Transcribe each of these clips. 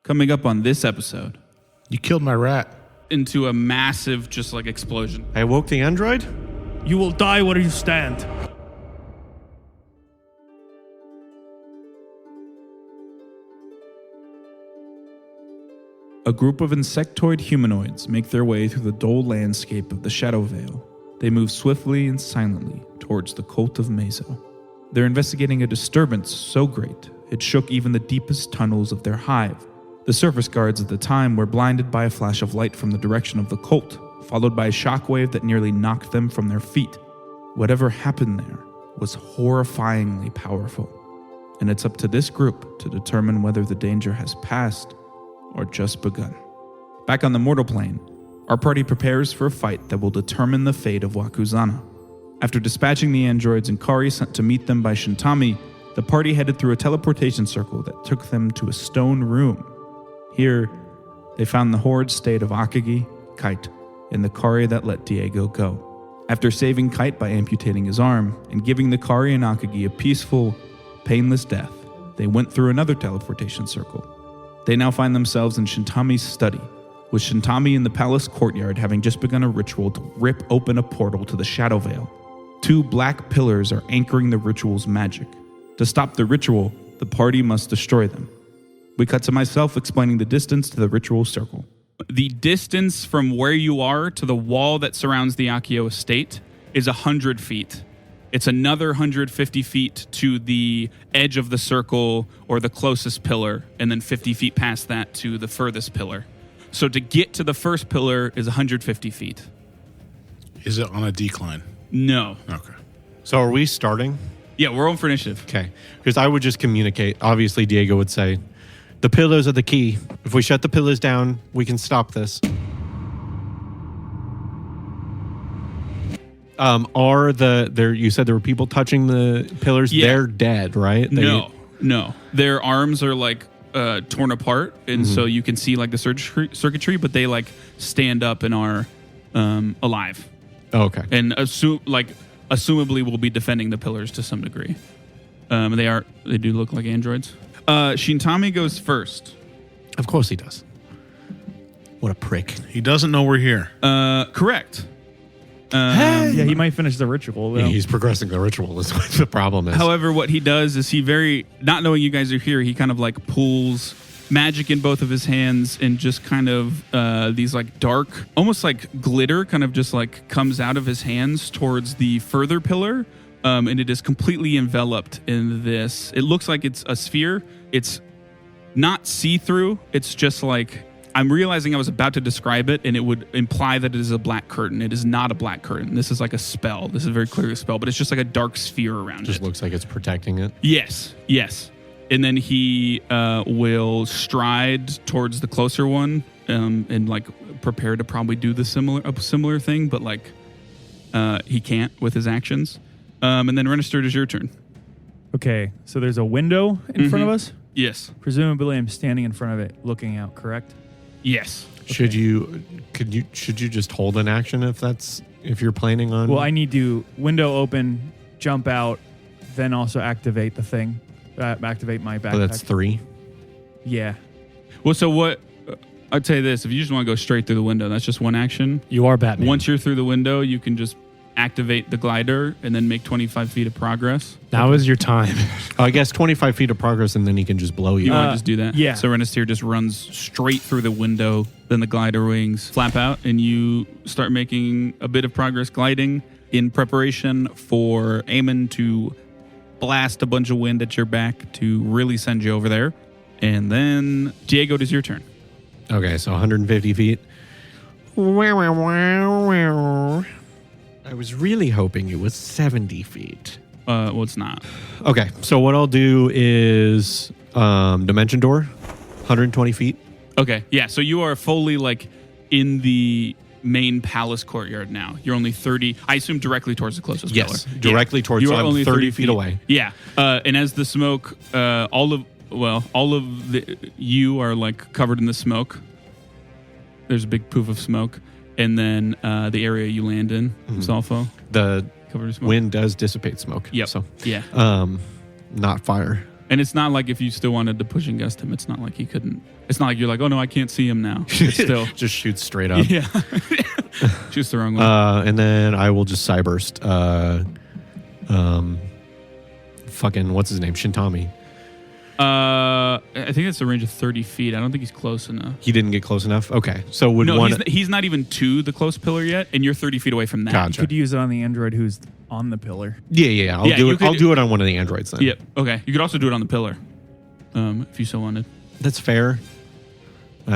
Coming up on this episode, You killed my rat. into a massive just like explosion. I awoke the android? You will die where you stand. A group of insectoid humanoids make their way through the dull landscape of the Shadow Vale. They move swiftly and silently towards the cult of Meso. They're investigating a disturbance so great it shook even the deepest tunnels of their hive. The surface guards at the time were blinded by a flash of light from the direction of the cult, followed by a shockwave that nearly knocked them from their feet. Whatever happened there was horrifyingly powerful, and it's up to this group to determine whether the danger has passed or just begun. Back on the mortal plane, our party prepares for a fight that will determine the fate of Wakuzana. After dispatching the androids and Kari sent to meet them by Shintami, the party headed through a teleportation circle that took them to a stone room. Here, they found the horrid state of Akagi, Kite, and the Kari that let Diego go. After saving Kite by amputating his arm and giving the Kari and Akagi a peaceful, painless death, they went through another teleportation circle. They now find themselves in Shintami's study, with Shintami in the palace courtyard having just begun a ritual to rip open a portal to the Shadow Vale. 2 black pillars are anchoring the ritual's magic. To stop the ritual, the party must destroy them. We cut to myself explaining the distance to the ritual circle. The distance from where you are to the wall that surrounds the Akio estate is 100 feet. It's another 150 feet to the edge of the circle or the closest pillar, and then 50 feet past that to the furthest pillar. So to get to the first pillar is 150 feet. Is it on a decline? No. Okay. So are we starting? Yeah, we're on for initiative. Okay. Because I would just communicate. Obviously, Diego would say, the pillars are the key. If we shut the pillars down, we can stop this. You said there were people touching the pillars? Yeah. They're dead, right? No. Their arms are like torn apart, and so you can see like the circuitry, but they like stand up and are alive. Oh, okay. And assumably will be defending the pillars to some degree. They do look like androids. Shintami goes first. Of course he does. What a prick. He doesn't know we're here. Correct. Yeah, he might finish the ritual. Though. Yeah, he's progressing the ritual is what the problem is. However, what he does is not knowing you guys are here, he kind of like pulls magic in both of his hands and just kind of these like dark, almost like glitter kind of just like comes out of his hands towards the further pillar. And it is completely enveloped in this. It looks like it's a sphere. It's not see-through. It's just like, I'm realizing I was about to describe it and it would imply that it is a black curtain. It is not a black curtain. This is like a spell. This is very clearly a spell, but it's just like a dark sphere around it. Just looks like it's protecting it. Yes. And then he will stride towards the closer one and like prepare to probably do a similar thing, but like he can't with his actions. And then Renister, it is your turn. Okay, so there's a window in front of us? Yes. Presumably I'm standing in front of it looking out, correct? Yes. Should you just hold an action if you're planning on? Well, I need to window open, jump out, then also activate the thing. Activate my backpack. So that's 3. Yeah. Well, so what? I'd say this: if you just want to go straight through the window, that's just one action. You are Batman. Once you're through the window, you can just activate the glider and then make 25 feet of progress. Now is your time. I guess 25 feet of progress, and then he can just blow you. You want to just do that? Yeah. So Renister just runs straight through the window. Then the glider wings flap out, and you start making a bit of progress gliding in preparation for Eamon to blast a bunch of wind at your back to really send you over there. And then, Diego, it is your turn. Okay, so 150 feet. I was really hoping it was 70 feet. Well, it's not. Okay, so what I'll do is dimension door, 120 feet. Okay, yeah, so you are fully, like, in the main palace courtyard now. You're only 30, I assume directly towards the closest pillar. Yes, directly towards, you so are I'm only 30 feet away. Yeah, and as the smoke, all of you are, like, covered in the smoke. There's a big poof of smoke. And then the area you land in, Sulfur, The covered in smoke. wind does dissipate smoke. Yep. So, yeah. not fire. And it's not like if you still wanted to push and gust him, it's not like he couldn't. It's not like you're like, oh no, I can't see him now. It's still Just shoots straight up. yeah, shoots the wrong way. And then I will just Cyburst. Fucking what's his name? Shintami. I think it's a range of 30 feet. I don't think he's close enough. He didn't get close enough. Okay, so would No, one? he's not even to the close pillar yet, and you're 30 feet away from that. Gotcha. You could use it on the android who's on the pillar. Yeah. I'll Yeah, do you it. could- I'll do it on one of the androids then. Yep. Okay. You could also do it on the pillar, if you so wanted. That's fair. You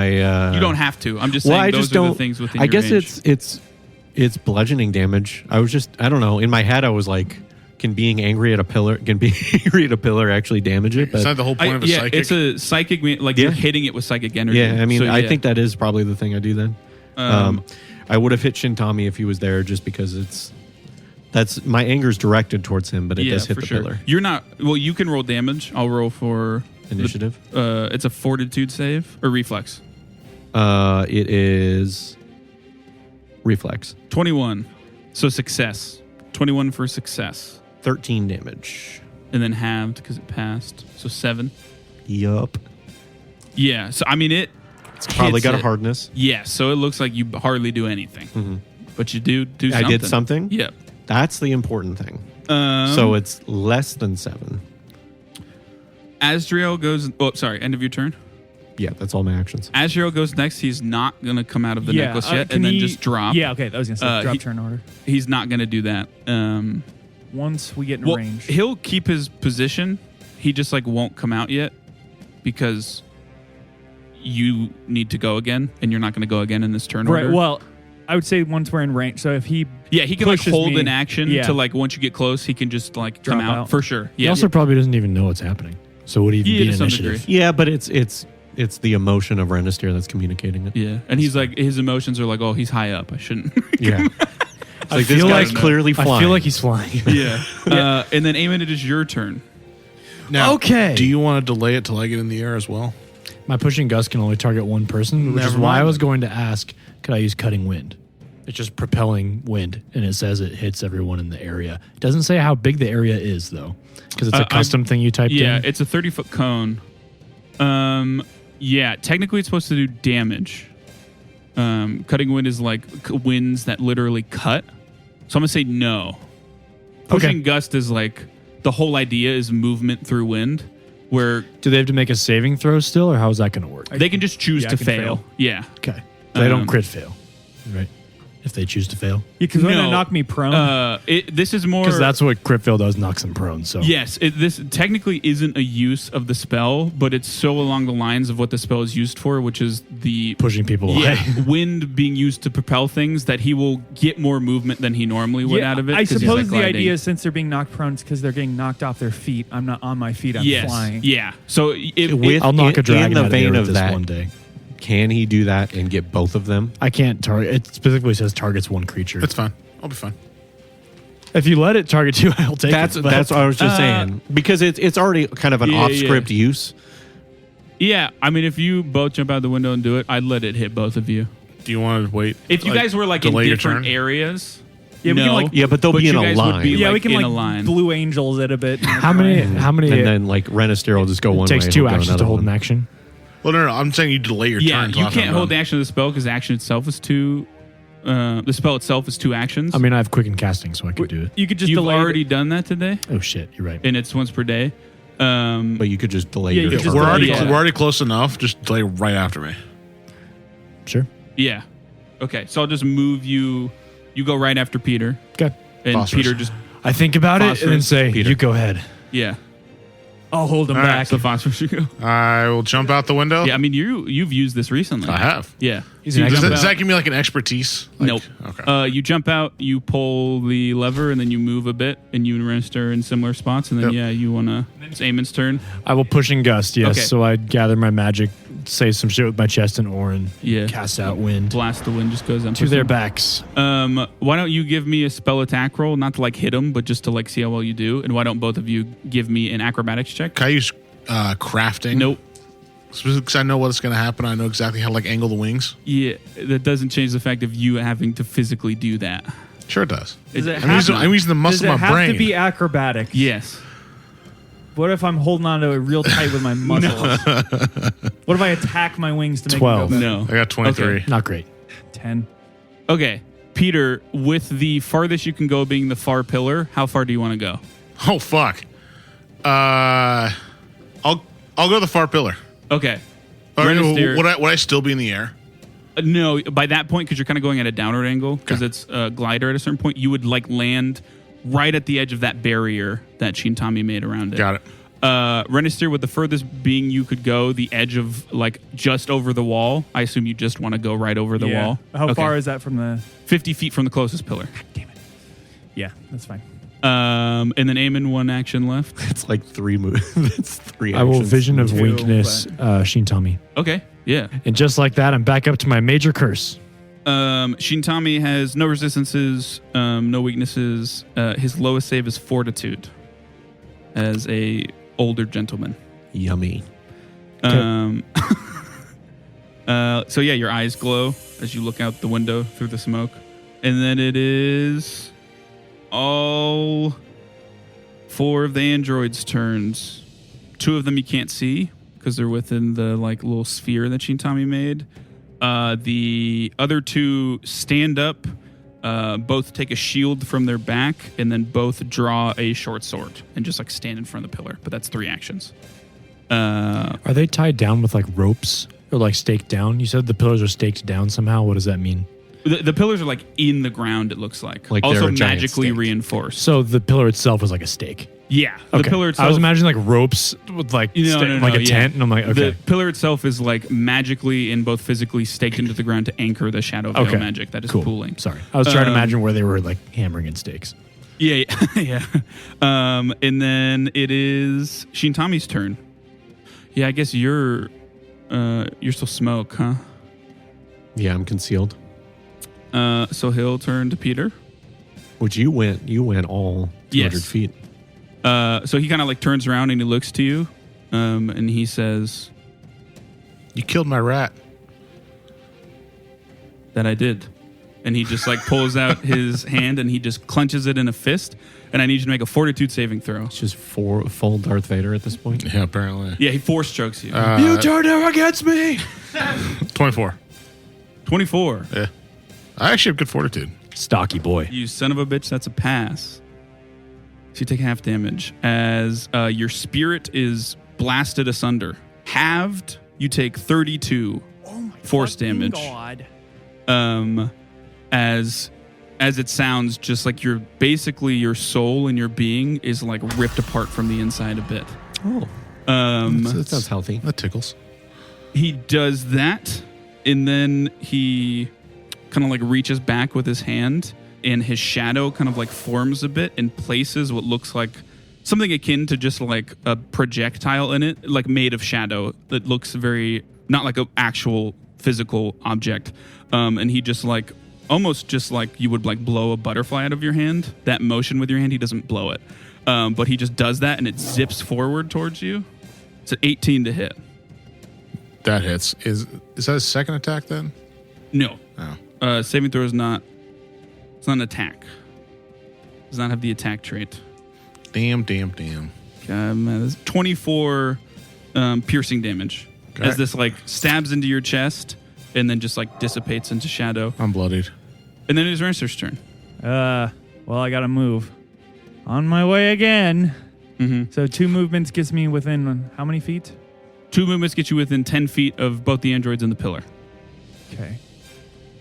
don't have to. I'm just saying Well, I those just are the don't. things within I your guess range. it's bludgeoning damage. I don't know. In my head, I was like, can being angry at a pillar actually damage it? Is that the whole point of a psychic? It's a psychic. Like Yeah. you're hitting it with psychic energy. Yeah, I mean, So, I yeah. think that is probably the thing I do then. I would have hit Shintami if he was there, just because that's my anger's directed towards him, but it does hit for the sure. pillar. You're not. Well, you can roll damage. I'll roll for Initiative. It's a fortitude save or reflex. It is reflex. 21. So success. 21 for success, 13 damage. and then halved because it passed. So 7. Yup. Yeah. So I mean, It's probably hits got a it. hardness. Yeah. So it looks like you hardly do anything, but you do something. I did something. Yep. That's the important thing. So So it's less than 7. Azrael goes. Oh, sorry. End of your turn. Yeah, that's all my actions. Azrael goes next. He's not gonna come out of the necklace yet, can and then he- just drop. Yeah, okay. I was going to say drop he- turn order. He's not gonna do that. Once we get in Well, range. he'll keep his position. He just like won't come out yet because you need to go again, and you're not going to go again in this turn Right. order. Well, I would say once we're in range. So if he yeah, he can like pushes hold me- an action yeah. to like once you get close, he can just like come Drop out out. for sure. He Yeah, also probably doesn't even know what's happening. So would he even Yeah, be to an some initiative? degree. Yeah, but it's the emotion of Renister that's communicating it. yeah, and he's like his emotions are like, oh, he's high up. I shouldn't. Yeah. I Like, this feel guy's like- clearly I flying. feel like he's flying. yeah. And then Eamon, it is your turn. Now, Okay. do you want to delay it till I get in the air as well? My pushing gust can only target one person, which is Never why I mind. was going to ask, could I use cutting wind? It's just propelling wind, and it says it hits everyone in the area. It doesn't say how big the area is, though, because it's a custom thing you typed Yeah, in. it's a 30-foot cone. Yeah, technically it's supposed to do damage. Cutting wind is like winds that literally cut. So I'm gonna say no. Pushing gust is like the whole idea is movement through wind, where Do they have to make a saving throw still, or how is that going to work? they can just choose Yeah, to I can fail. fail. Yeah. Okay. They don't Um, crit fail, right? If they choose to fail. because when No. it knocked me prone. This is more Because that's what crit fail does, knocks them prone. So Yes, this technically isn't a use of the spell, but it's so along the lines of what the spell is used for, which is the pushing people away. wind being used to propel things. That he will get more movement than he normally would out of it. I 'cause he's, suppose like, the gliding. idea is since they're being knocked prone, it's because they're getting knocked off their feet. I'm not on my feet. I'm yes, flying. yeah. So With- I'll knock a in dragon the out of the vein air with of this that, one day. can he do that and get both of them? I can't target. It specifically says targets one creature. It's fine. I'll be fine. If you let it target two, I'll take That's it. but- that's what I was just saying, because it's already kind of an Yeah, off script use. yeah. I mean, if you both jump out the window and do it, I'd let it hit both of you. Do you want to wait? If you guys were like in delay your different turn? areas, Yeah, we no. can, like- Yeah, but they'll be you in a guys would line. be, Yeah, like, we can in like a line. Blue Angels it a bit. How many? And then like Renister will just go one It takes way. two he'll go actions to another hold one. an action. Well, no. I'm saying you delay your Yeah, turn. till you after can't I'm hold the done. action of the spell because the action itself is two. The spell itself is 2 actions. I mean, I have quick and casting, so I can do it. You could just you've delay already done that today, Oh shit, you're right. and it's once per day. But you could just delay Yeah, your you turn. just We're already Yeah. we're already close enough. Just delay right after me. Sure. Yeah. Okay, so I'll just move you. You go right after Peter, Okay. and Phosphorus. Peter just I think about it and then Phosphorus, say, Peter. "You go ahead." yeah. I'll hold them All right, back. So phosphorus you go. I will jump out the window. Yeah, I mean you've used this recently. I have. Yeah. He's So an you Does jump that, does out- that give me like an expertise? Like, Nope. Okay. You jump out, you pull the lever, and then you move a bit, and you register in similar spots, and then Yep. you wanna. It's Eamon's turn. I will push and gust. Yes. Okay. So I gather my magic, say some shit with my chest and Orin. Yeah. Cast out wind Blast the wind just goes up to their backs. Why don't you give me a spell attack roll, not to like hit them, but just to like see how well you do? And why don't both of you give me an acrobatics check? Can I use crafting? Nope. Because I know what's going to happen. I know exactly how to like angle the wings. Yeah, that doesn't change the fact of you having to physically do that. Sure, it does. Does it I'm using the does muscle it of my have brain. to be acrobatic? Yes. What if I'm holding on to it real tight with my muscles? What if I attack my wings to make 12. it go better? No. I got 23. Okay. Not great. 10. Okay, Peter, with the farthest you can go being the far pillar, how far do you want to go? Oh fuck. I'll go the far pillar. Okay. Or, Renistir- would I still be in the air? No, by that point, because you're kind of going at a downward angle, because it's a glider at a certain point, you would like land right at the edge of that barrier that Shintami made around it. Got it. Renistir, with the furthest being you could go, the edge of like just over the wall. I assume you just want to go right over the wall. How far is that from the... 50 feet from the closest pillar. Damn it. Yeah, that's fine. And then Eamon, one action left. It's like 3 moves. It's 3 I will actions. Vision of 2, Weakness Shintami. Okay, yeah. And just like that, I'm back up to my major curse. Shintami has no resistances, no weaknesses. His lowest save is Fortitude as a older gentleman. Yummy. So yeah, your eyes glow as you look out the window through the smoke. And then it is all 4 of the androids' turns. 2 of them you can't see because they're within the like little sphere that Shintami made. The other 2 stand up, both take a shield from their back, and then both draw a short sword and just like stand in front of the pillar. But that's 3 actions. Are they tied down with like ropes or like staked down? You said the pillars are staked down somehow. What does that mean? The pillars are like in the ground, it looks like. Like they're also a giant magically stake. reinforced. So the pillar itself is like a stake. Yeah. Okay. The pillar itself. I was imagining like ropes with like No, like a yeah. tent, and I'm like, okay. The pillar itself is like magically and both physically staked into the ground to anchor the shadow veil Okay. magic that is Cool. pooling. Sorry, I was trying to imagine where they were like hammering in stakes. Yeah, yeah. And then it is Shintami's turn. Yeah, I guess you're still smoke, huh? Yeah, I'm concealed. So he'll turn to Peter. Which you went all 200 Yes. feet. So he kind of like turns around and he looks to you, and he says, You killed my rat. "That I did." And he just like pulls out his hand and he just clenches it in a fist. And I need you to make a Fortitude saving throw. It's just full Darth Vader at this point. Yeah, apparently. Yeah, he force chokes you. You turned her against me. 24. 24. Yeah. I actually have good fortitude. Stocky boy. You son of a bitch, that's a pass. So you take half damage as your spirit is blasted asunder. Halved, you take 32 force damage. God. As it sounds, just like your soul and your being is like ripped apart from the inside a bit. Oh. That sounds healthy. That tickles. He does that, and then he kind of like reaches back with his hand, and his shadow kind of like forms a bit and places what looks like something akin to just like a projectile in it, like made of shadow that looks very not like an actual physical object. And he just like almost just like you would like blow a butterfly out of your hand. That motion with your hand, he doesn't blow it, but he just does that, and it zips forward towards you. It's an 18 to hit. That hits. Is that his second attack then? No. Oh. Saving throw is not. It's not an attack. Does not have the attack trait. Damn. That's 24 piercing damage Okay. as this like stabs into your chest and then just like dissipates into shadow. I'm bloodied. And then it is Renster's turn. Well, I gotta move. On my way again. Mm-hmm. So 2 movements gets me within how many feet? 2 movements get you within 10 feet of both the androids and the pillar. Okay.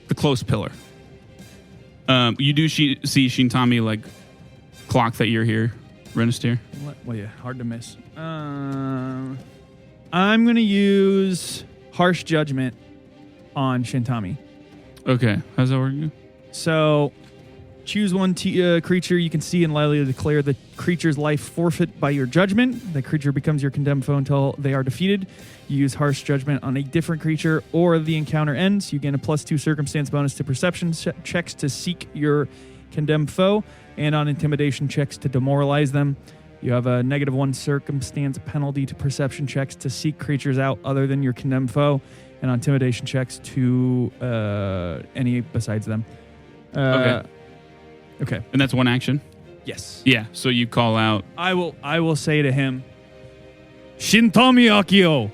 The close pillar. You do see Shintami like clock that you're here, Renester. Well, yeah, hard to miss. I'm gonna use Harsh Judgment on Shintami. Okay, how's that working? So, choose one creature you can see and lightly declare the creature's life forfeit by your judgment. The creature becomes your condemned foe until they are defeated. You use Harsh Judgment on a different creature or the encounter ends. You gain a +2 circumstance bonus to perception checks to seek your condemned foe and on intimidation checks to demoralize them. You have a -1 circumstance penalty to perception checks to seek creatures out other than your condemned foe and on intimidation checks to any besides them. Okay. And that's one action? Yes. Yeah, so you call out. I will say to him, Shintami Akio,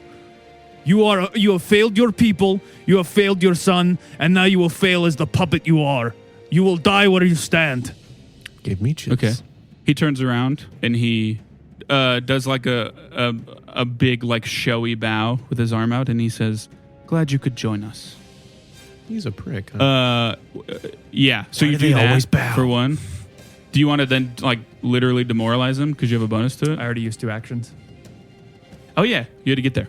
you have failed your people, you have failed your son, and now you will fail as the puppet you are. You will die where you stand. Gave me chills. Okay. He turns around and he does like a big like showy bow with his arm out, and he says, "Glad you could join us." He's a prick. Huh? Yeah. So Why you do do they that always bow? for one. Do you want to then like literally demoralize him because you have a bonus to it? I already used 2 actions. Oh yeah, you had to get there.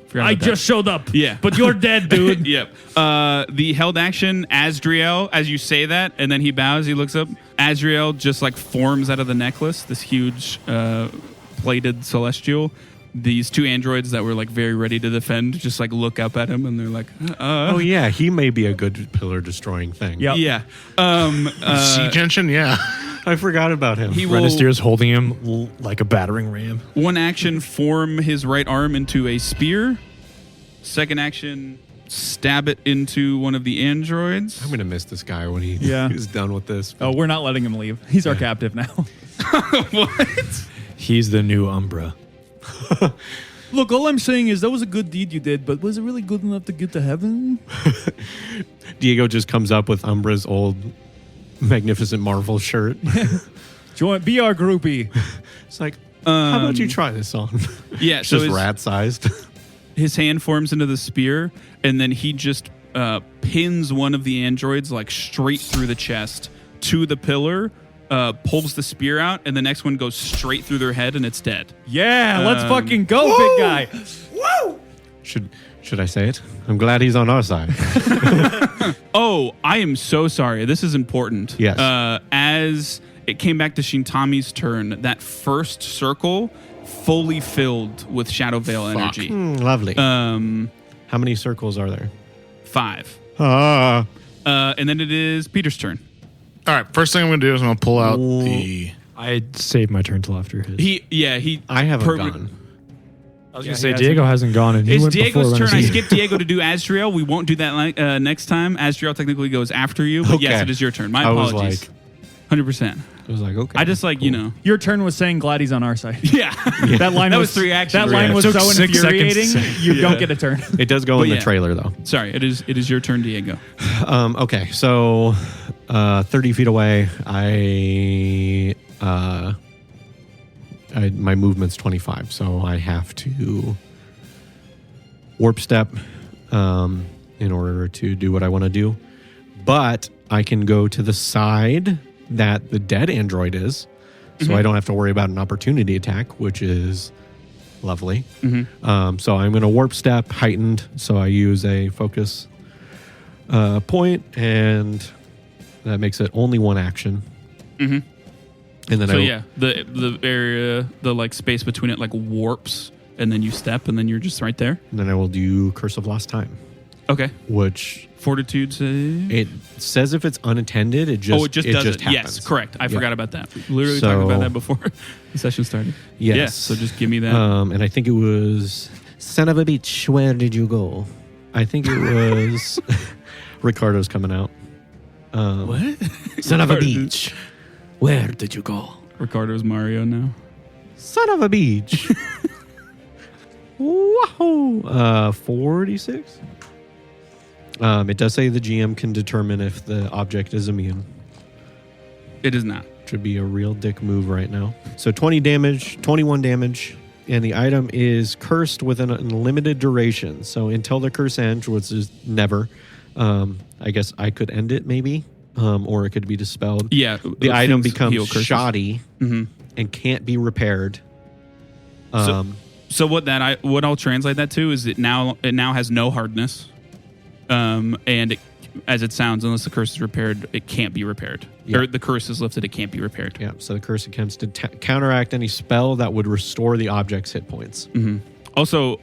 Forgot I about that. just showed up. Yeah. But you're dead, dude. Yep. The held action, Azrael, as you say that, and then he bows, he looks up. Azrael just like forms out of the necklace, this huge plated celestial. These 2 androids that were like very ready to defend just like look up at him and they're like, Oh yeah, he may be a good pillar destroying thing. Yep. Yeah. Siege engine, yeah. I forgot about him. He will, Renister's holding him like a battering ram. one action, form his right arm into a spear. Second action, stab it into one of the androids. I'm gonna miss this guy when he's done with this. Oh, we're not letting him leave. He's our captive now. What? He's the new Umbra. Look, all I'm saying is that was a good deed you did, but was it really good enough to get to heaven? Diego just comes up with Umbra's old Magnificent Marvel shirt. Be our groupie. It's like, how about you try this on? Yeah, It's so just his, rat sized. his hand forms into the spear, and then he just pins one of the androids like straight through the chest to the pillar, pulls the spear out, and the next one goes straight through their head, and it's dead. Yeah, let's fucking go, big guy. Should I say it? I'm glad he's on our side. Oh, I am so sorry. This is important. Yes. As it came back to Shintami's turn, that first circle fully filled with Shadow Veil energy. Lovely. How many circles are there? 5. Ah. And then it is Peter's turn. All right, first thing I'm going to do is I'm going to pull out the... I'd save my turn till after his. I have a gun. I was going to say, Diego hasn't gone. And he It's went Diego's before turn. I Renister. skipped Diego to do Azrael. We won't do that next time. Azrael technically goes after you, but yes, Okay. it is your turn. My I was apologies. like- 100%. I was like, okay. I just like, cool. Your turn was saying glad he's on our side. Yeah. That line That was was 3 actions. That line was Took so 6 seconds to infuriating. say. You don't get a turn. It does go But in the yeah. trailer, though. Sorry, it is your turn, Diego. Okay, so 30 feet away, my movement's 25, so I have to warp step in order to do what I want to do. But I can go to the side that the dead android is, so I don't have to worry about an opportunity attack, which is lovely. So I'm going to warp step heightened, so I use a focus point, and that makes it only 1 action. And then So the area, the like space between it like warps, and then you step, and then you're just right there. then I will do Curse of Lost Time, Okay. which Fortitude save. it says if it's unattended, it just It does it. happens. Yes, correct. I Yeah. forgot about that. We literally So- talked about that before the session started. Yes. Yeah, so just give me that. And I think it was son of a bitch. Where did you go? I think it was Ricardo's coming out. What? Son of a beach. Where did you go? Ricardo's Mario now. Son of a beach. Wahoo! 46. It does say the GM can determine if the object is immune. It is not. Should be a real dick move right now. So 20 damage, 21 damage, and the item is cursed with an unlimited duration. So until the curse ends, which is never, I guess I could end it maybe, or it could be dispelled. Yeah. The item things heal becomes curses. shoddy and can't be repaired. So what I'll translate that to is it now has no hardness, and as it sounds, unless the curse is repaired, it can't be repaired. Yeah. Or the curse is lifted, it can't be repaired. Yeah, so the curse attempts to counteract any spell that would restore the object's hit points. Also,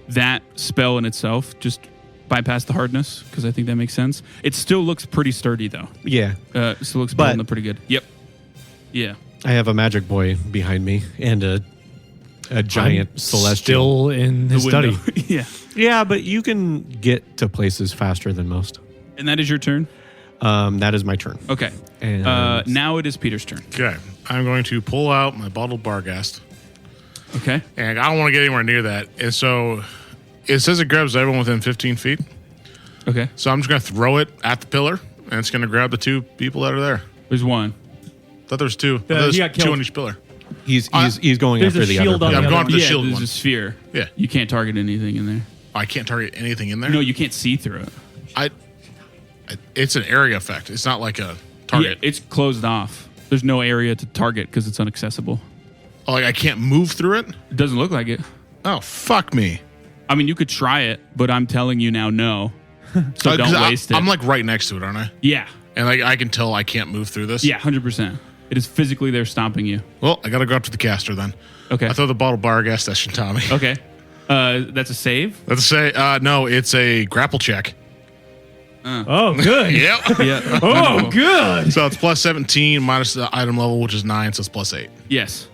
that spell in itself just bypass the hardness because I think that makes sense. It still looks pretty sturdy though. Yeah, Still looks But- pretty good. Yep. Yeah. I have a magic boy behind me and a giant I'm celestial. still in his study. Yeah. Yeah, but you can get to places faster than most. And that is your turn. That is my turn. Okay. And Now it is Peter's turn. Okay, I'm going to pull out my bottled Barghast. Okay. And I don't want to get anywhere near that. And so it says it grabs everyone within 15 feet. Okay. So I'm just going to throw it at the pillar, and it's going to grab the 2 people that are there. There's one. Thought there was 2. he There's got 2 killed. on each pillar. He's going There's after a the shield other on Yeah, pillar. I'm going for the shield there's one. a sphere. Yeah. You can't target anything in there. I can't target anything in there. No, you can't see through it. It's an area effect. It's not like a Yeah, target. it's closed off. There's no area to target because it's inaccessible. Oh, like I can't move through it? It doesn't look like it. Oh, fuck me. I mean, you could try it, but I'm telling you now, no. So 'Cause don't waste it. I'm like right next to it, aren't I? Yeah. And like I can tell I can't move through this. Yeah, 100%. It is physically there stopping you. Well, I got to go up to the caster then. Okay. I throw the bottle bar gas at Shintami. Okay. That's a save? Let's say no, it's a grapple check. Oh, good. Yep. Yeah. Oh, good. So it's plus 17 minus the item level, which is 9, so it's plus 8. Yes.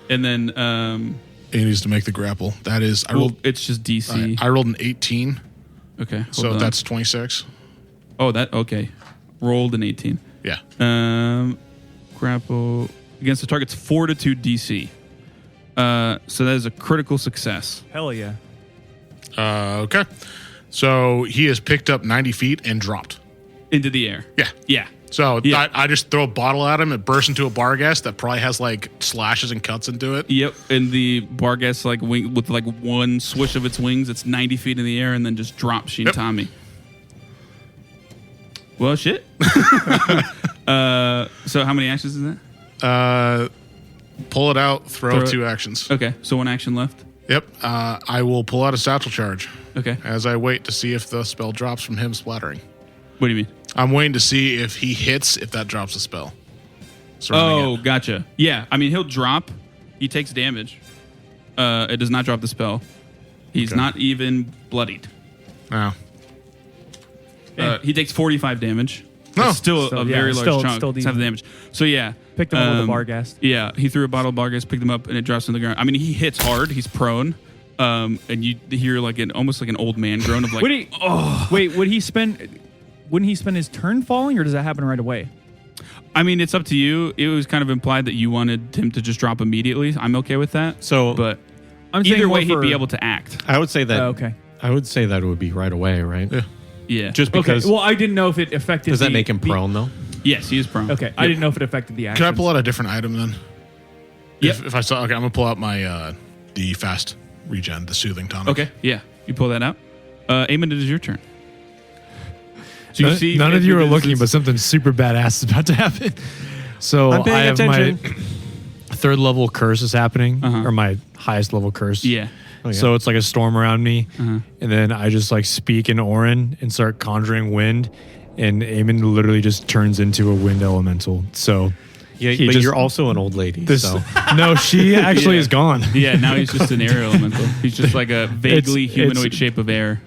And then, He needs to make the grapple. That is, it's just DC. I rolled an 18, Okay. hold so on. that's 26. Oh, okay. Rolled an 18. Yeah. Grapple against the target's fortitude DC. So that is a critical success. Hell yeah. Okay. So he has picked up 90 feet and dropped. Into the air. Yeah. Yeah. So Yeah. I just throw a bottle at him. It bursts into a bar gas that probably has like slashes and cuts into it. Yep. And the Barghest with one swish of its wings, it's 90 feet in the air and then just drops Shintami. Well, shit. So how many actions is that? Pull it out, throw Throw it. 2 actions. Okay. So one action left. Yep. I will pull out a satchel charge Okay. as I wait to see if the spell drops from him splattering. What do you mean? I'm waiting to see if he hits, if that drops a spell. Surrounding Oh, it. gotcha. Yeah. I mean, he'll drop. He takes damage. It does not drop the spell. He's Okay. not even bloodied. No. He takes 45 damage. No. It's still a yeah, very still- large chunk. still It's half the damage. So yeah, Picked him up with a bar gas. Yeah, he threw a bottle of Barghest, picked him up, and it drops on the ground. I mean, he hits hard. He's prone, and you hear like almost like an old man groan of like, Wait, wouldn't he spend his turn falling, or does that happen right away? I mean, it's up to you. It was kind of implied that you wanted him to just drop immediately. I'm okay with that. So, But I'm saying either more way, he'd for- be able to act. I would say that. Okay. I would say that it would be right away, right? Yeah. Yeah. Just Okay. because. Well, I didn't know if it affected. Does that the- make him the- prone though? Yes, he is prone. Okay, I didn't know if it affected the action. Can I pull out a different item then? Yep. If I saw, okay, I'm gonna pull out my the fast regen, the soothing tonic. Okay. Yeah. You pull that out. Eamon, it is your turn. So you see, None of you are this- looking, but something super badass is about to happen. So I'm paying I have attention. my 3rd level curse is happening, Uh-huh. or my highest level curse. Yeah. Oh, yeah. So it's like a storm around me, Uh-huh. and then I just like speak in Orin and start conjuring wind, and Eamon literally just turns into a wind elemental. So Yeah, he but just- you're also an old lady. this, so. no, she actually Yeah. is gone. Yeah. Now he's just an air elemental. He's just like a vaguely It's- humanoid shape of air.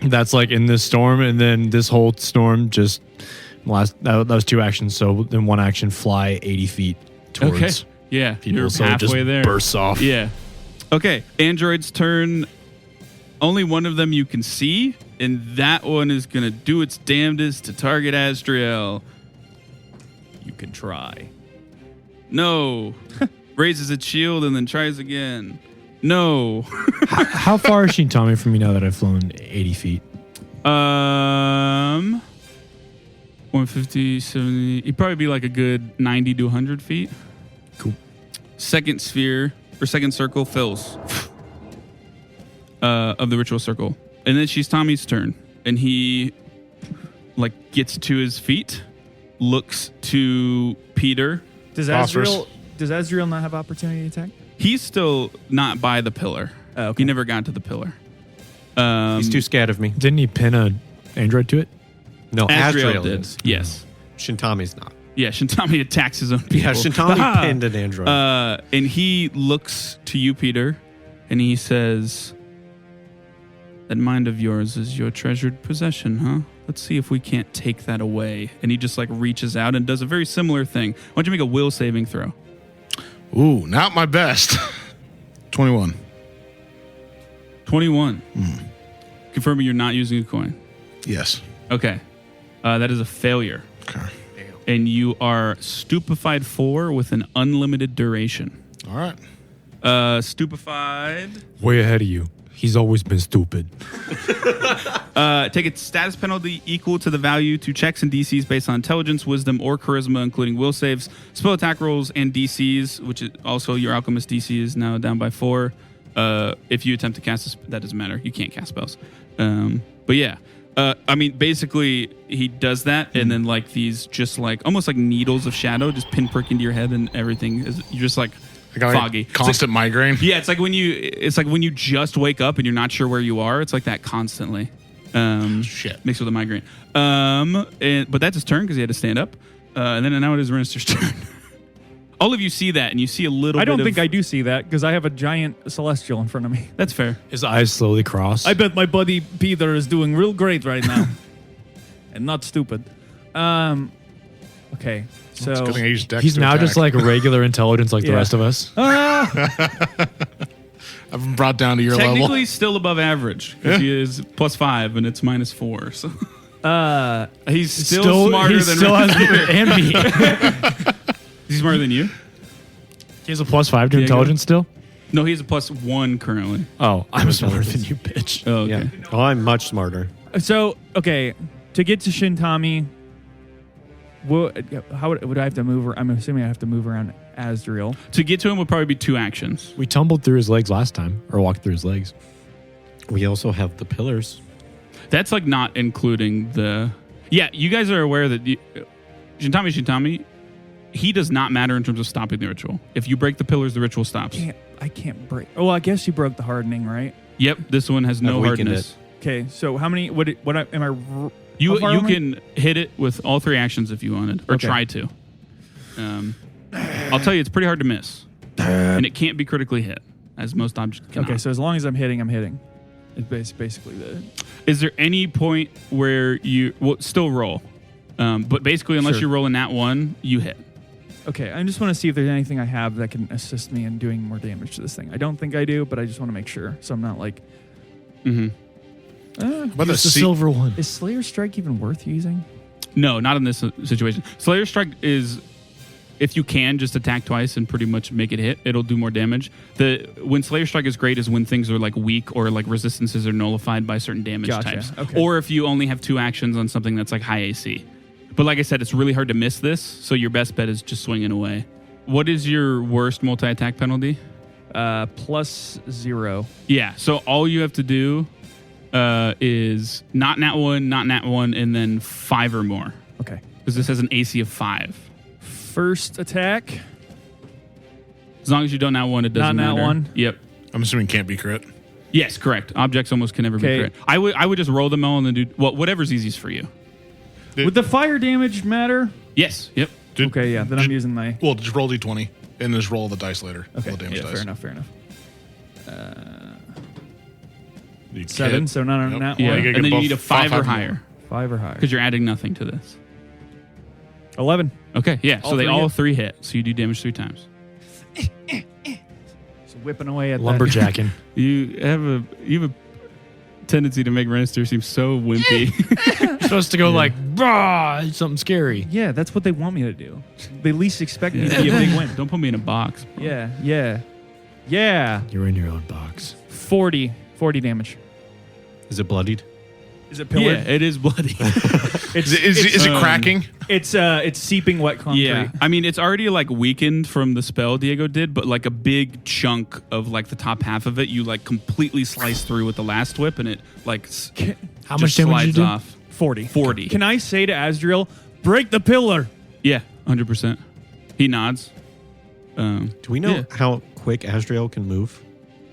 That's like in this storm, and then this whole storm just that was 2 actions. So then 1 action, fly 80 feet towards Okay. Yeah. people. You're So it just halfway there. bursts off. Yeah. Okay. Android's turn. Only one of them you can see, and that one is going to do its damnedest to target Azrael. You can try. No. Raises its shield and then tries again. No. How far is Shintami from me now that I've flown 80 feet? 150, 70. He'd probably be like a good 90 to 100 feet. Cool. Second sphere, or second circle fills of the ritual circle. And then she's Tommy's turn. And he like gets to his feet, looks to Peter. Does Phosphorus. Azrael not have opportunity attack? He's still not by the pillar. Oh, okay. He never got to the pillar. He's too scared of me. Didn't he pin a android to it? No, Azrael Azrael did. is. Yes. Shintami's not. Yeah, Shintami attacks his own people. Yeah, Shintami Ha! pinned an android. And he looks to you, Peter, and he says, "That mind of yours is your treasured possession, huh? Let's see if we can't take that away." And he just like reaches out and does a very similar thing. Why don't you make a will saving throw? Ooh, not my best. 21. 21. Confirming you're not using a coin. Yes. Okay. That is a failure. Okay. And you are stupefied 4 with an unlimited duration. All right. Stupefied. Way ahead of you. He's always been stupid. Take a status penalty equal to the value to checks and DCs based on intelligence, wisdom, or charisma, including will saves, spell attack rolls, and DCs, which is also your alchemist DC is now down by 4. If you attempt to cast that doesn't matter. You can't cast spells. But yeah. I mean, basically, he does that, and then like these just like almost like needles of shadow just pinprick into your head, and everything is you're just like foggy, constant migraine. Yeah, it's like when you just wake up and you're not sure where you are. It's like that constantly. Shit. Mixed with a migraine. But that's his turn because he had to stand up. And then now it is Renister's turn. All of you see that, and you see a little. I don't think I do see that because I have a giant celestial in front of me. That's fair. His eyes slowly cross. I bet my buddy Peter is doing real great right now, and not stupid. Okay, so It's good thing I used Dex He's to now attack. just like regular intelligence like the Yeah. rest of us. I've been brought down to your Technically, level. still above average because he is +5 and it's -4. So he's still smarter he than still has and me. He's smarter than you. He has a +5 to Diego? intelligence still? No, he has a +1 currently. Oh, I'm smarter than you, bitch. Oh, okay. Yeah. Oh, I'm much smarter. So okay, to get to Shintami, how would I have to move? I'm assuming I have to move around Asdriel. To get to him would probably be 2 actions. We tumbled through his legs last time, or walked through his legs. We also have the pillars. That's like not including the. Yeah, you guys are aware that Shintami, he does not matter in terms of stopping the ritual. If you break the pillars, the ritual stops. I can't break. Oh, I guess you broke the hardening, right? Yep, this one has no I've weakened hardness. Okay, so how many? Am I? You How far am I? can hit it with all 3 actions if you wanted, or Okay. try to. I'll tell you, it's pretty hard to miss, and it can't be critically hit, as most objects cannot. Okay, so as long as I'm hitting, I'm hitting. It's basically the. Is there any point where you still roll? But basically, unless Sure. you roll a nat 1, you hit. Okay, I just want to see if there's anything I have that can assist me in doing more damage to this thing. I don't think I do, but I just want to make sure, so I'm not like. Mm-hmm. But the It's the silver one. Is Slayer Strike even worth using? No, not in this situation. Slayer Strike is, if you can, just attack twice and pretty much make it hit. It'll do more damage. When Slayer Strike is great is when things are like weak or like resistances are nullified by certain damage Gotcha, types. okay. Or if you only have 2 actions on something that's like high AC. But like I said, it's really hard to miss this, so your best bet is just swinging away. What is your worst multi-attack penalty? +0. Yeah, so all you have to do is not nat 1, and then 5 or more. Okay. Because this has an AC of 5. First attack. As long as you don't nat 1, it doesn't Not nat matter. 1? Yep. I'm assuming can't be crit. Yes, correct. Objects almost can never be Okay. crit. I would just roll them all and then do whatever's easiest for you. Would the fire damage matter? Yes. Yep. Okay, yeah. Then I'm using my. Well, just roll d20 and just roll the dice later. Okay. Roll the damage Yeah, dice. fair enough. Fair enough. You 7. kid. So not a Yep. nat Yeah. you one. gotta And get then you both need a 5 or 5 higher 5 or higher. because you're adding nothing to this. 11. Okay. Yeah. All So they three all hit? 3 hit. So you do damage 3 times. So whipping away at Lumberjacking. You have a tendency to make Renister seem so wimpy. You're supposed to go like, brah, something scary. that. Yeah, that's what they want me to do. They least expect me to be a big win. Don't put me in a box. Bro. Yeah. You're in your own box. 40 damage. Is it bloodied? Is it Yeah, pillared? it is bloody. Is it cracking? It's seeping wet concrete. Yeah, I mean it's already like weakened from the spell Diego did, but like a big chunk of like the top half of it, you like completely slice through with the last whip, and it like How just much damage slides did you do? off. 40. 40. Can I say to Asdriel, break the pillar? Yeah, 100%. He nods. Do we know Yeah. how quick Asdriel can move?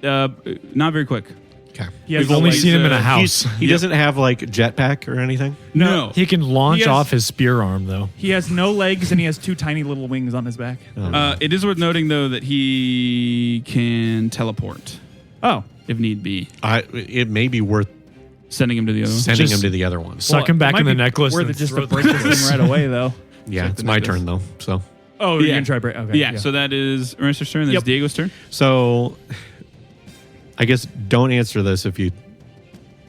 Not very quick. Okay. He has We've no only legs. seen him in a He's- house. He doesn't have like jetpack or anything? No. He can launch He has- off his spear arm, though. He has no legs and he has 2 tiny little wings on his back. It is worth noting though that he can teleport Oh. if need be, It may be worth sending him to the other one. sending Just- him to the other one. Suck him it back might in the be necklace. Worth and it just throw to the break this necklace. thing right away, though. Yeah, Check it's the my necklace. turn though. So Oh, Yeah. you're going to try break. Okay. Yeah, so that is Renister's turn. That's Yep. Diego's turn. So I guess don't answer this if you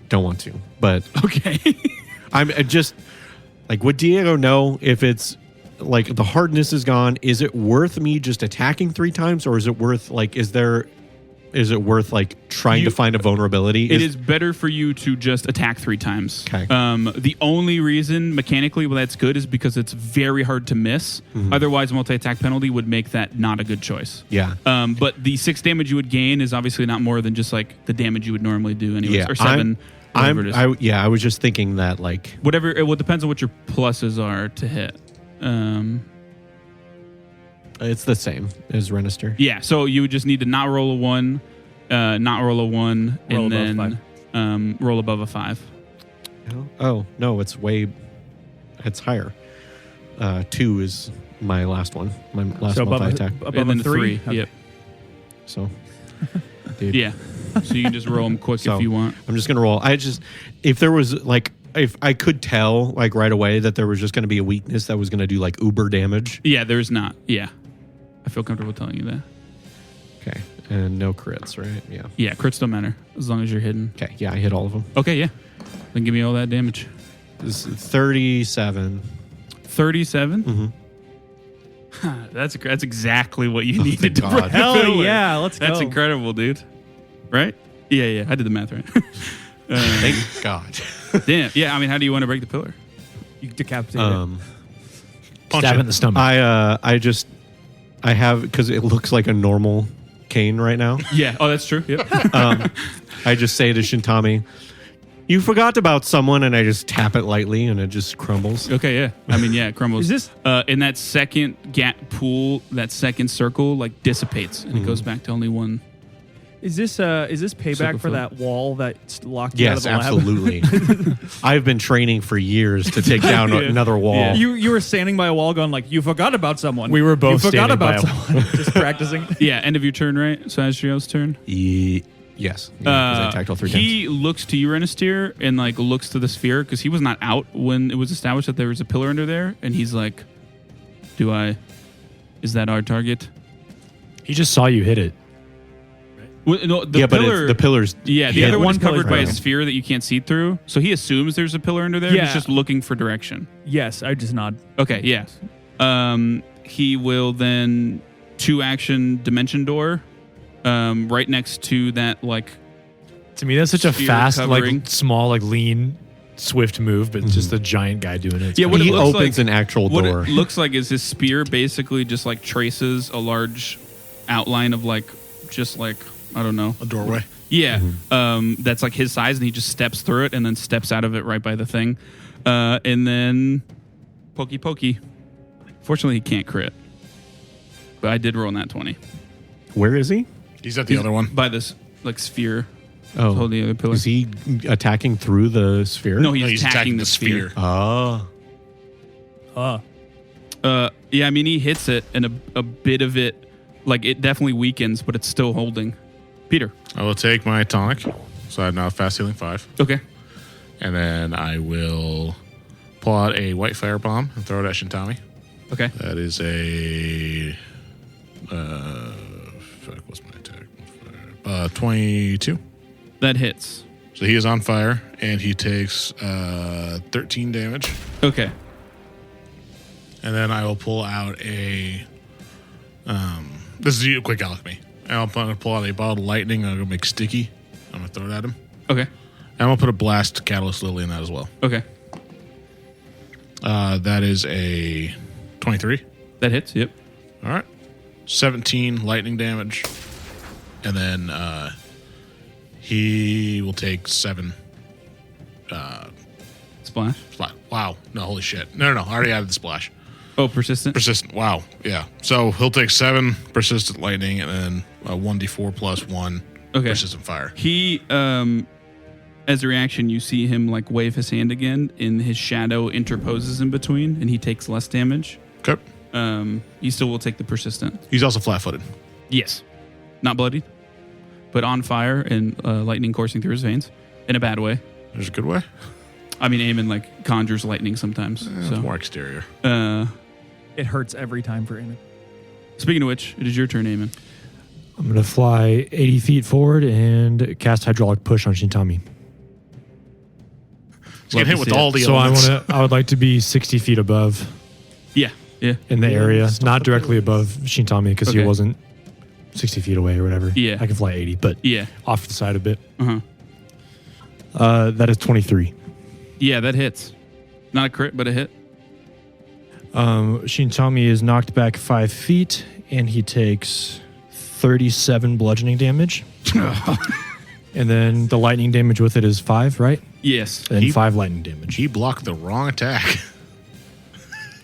don't want to. But Okay. I'm just like, would Diego know if it's like the hardness is gone. Is it worth me just attacking 3 times, or is it worth like trying to find a vulnerability? It is better for you to just attack 3 times. Okay. The only reason mechanically why that's good is because it's very hard to miss. Otherwise, multi-attack penalty would make that not a good choice. Yeah. But the 6 damage you would gain is obviously not more than just like the damage you would normally do anyways. Yeah, Or 7. I was just thinking that like Whatever. It depends on what your pluses are to hit. it's the same as Renister. Yeah, so you would just need to not roll a 1, not roll a 1, Roll and above then roll above a 5. Oh no, it's higher. 2 is my last one. My last So above multi-attack. above And then a 3. Okay. Yep. So, dude. Yeah. So you can just roll them quick So, if you want. I'm just gonna roll. If there was like, if I could tell like right away that there was just gonna be a weakness that was gonna do like uber damage. Yeah, there's not. Yeah. I feel comfortable telling you that. Okay, and no crits, right? Yeah. Yeah, crits don't matter as long as you're hidden. Okay, yeah, I hit all of them. Okay, yeah. Then give me all that damage. This is 37. 37? Mm-hmm. That's exactly what you needed to God. break the Hell pillar. yeah, let's go. That's incredible, dude. Right? Yeah. I did the math right. Thank God. Damn. Yeah, I mean, how do you want to break the pillar? You decapitate it. Punch Stab it. in the stomach. I have, because it looks like a normal cane right now. Yeah. Oh, that's true. Yep. I just say to Shintami, "You forgot about someone," and I just tap it lightly, and it just crumbles. Okay, yeah. I mean, yeah, it crumbles. Is in that second pool, that second circle like dissipates, and it goes back to only one. Is this payback Circle for foot. that wall that locked you out of Yes, the lab? absolutely. I've been training for years to take down another wall. Yeah. You were standing by a wall going like, you forgot about someone. We were both You forgot standing by about a someone. Just practicing. Yeah, end of your turn, right? So Asrio's turn. Yes. Yeah, 'cause I attacked all 3 times. He looks to you, Renister, and like looks to the sphere because he was not out when it was established that there was a pillar under there, and he's like, is that our target? He just saw you hit it. Well, no, the But pillar. the pillars. Yeah, the hit- other one is one pillar's covered by a broken. sphere that you can't see through. So he assumes there's a pillar under there. Yeah. He's just looking for direction. Yes, I just nod. Okay, yeah. He will then 2-action dimension door right next to that, like, To me, that's such a Sphere fast, covering. like small, like lean, swift move, but just a giant guy doing it. It's Yeah, kinda what it He looks opens like- an actual what door. it looks like is his spear basically just like traces a large outline of like, just like, I don't know. A doorway. Yeah, that's like his size, and he just steps through it and then steps out of it right by the thing. And then pokey. Fortunately, he can't crit. But I did roll that 20. Where is he? He's at the other one. By this like sphere. Oh, Hold the other pillar. is he attacking through the sphere? No, No, he's attacking the sphere. Oh. Yeah, I mean, he hits it, and a bit of it, like, it definitely weakens, but it's still holding. Peter. I will take my tonic. So I have now fast healing 5. Okay. And then I will pull out a white fire bomb and throw it at Shintami. Okay. That is a. What's my attack? 22. That hits. So he is on fire and he takes 13 damage. Okay. And then I will pull out a. This is a quick alchemy. I'm going to pull out a bottle of lightning. I'm going to make sticky. I'm going to throw it at him. Okay. And I'm going to put a blast catalyst lily in that as well. Okay. That is a 23. That hits. Yep. All right. 17 lightning damage. And then he will take 7. Splash. Splat. Wow. No, holy shit. No. I already added the splash. Oh, persistent. Persistent. Wow. Yeah. So he'll take 7 persistent lightning and then 1d4 plus 1 Okay. persistent fire. He, as a reaction, you see him like wave his hand again, and his shadow interposes in between, and he takes less damage. Okay. He still will take the persistent. He's also flat-footed. Yes. Not bloodied, but on fire and lightning coursing through his veins in a bad way. There's a good way. I mean, Eamon like conjures lightning sometimes. It's So, more exterior. It hurts every time for Eamon. Speaking of which, it is your turn, Eamon. I'm going to fly 80 feet forward and cast hydraulic push on Shintami. He's getting hit with all the So elements. I would like to be 60 feet above. Yeah. Yeah. in the area, Stuff not the directly pillars. above Shintami because he Okay. wasn't 60 feet away or whatever. Yeah. I can fly 80, but Yeah. off the side a bit. Uh-huh. That is 23. Yeah, that hits. Not a crit, but a hit. Shintami is knocked back 5 feet, and he takes 37 bludgeoning damage. And then the lightning damage with it is 5, right? Yes. And 5 lightning damage. He blocked the wrong attack.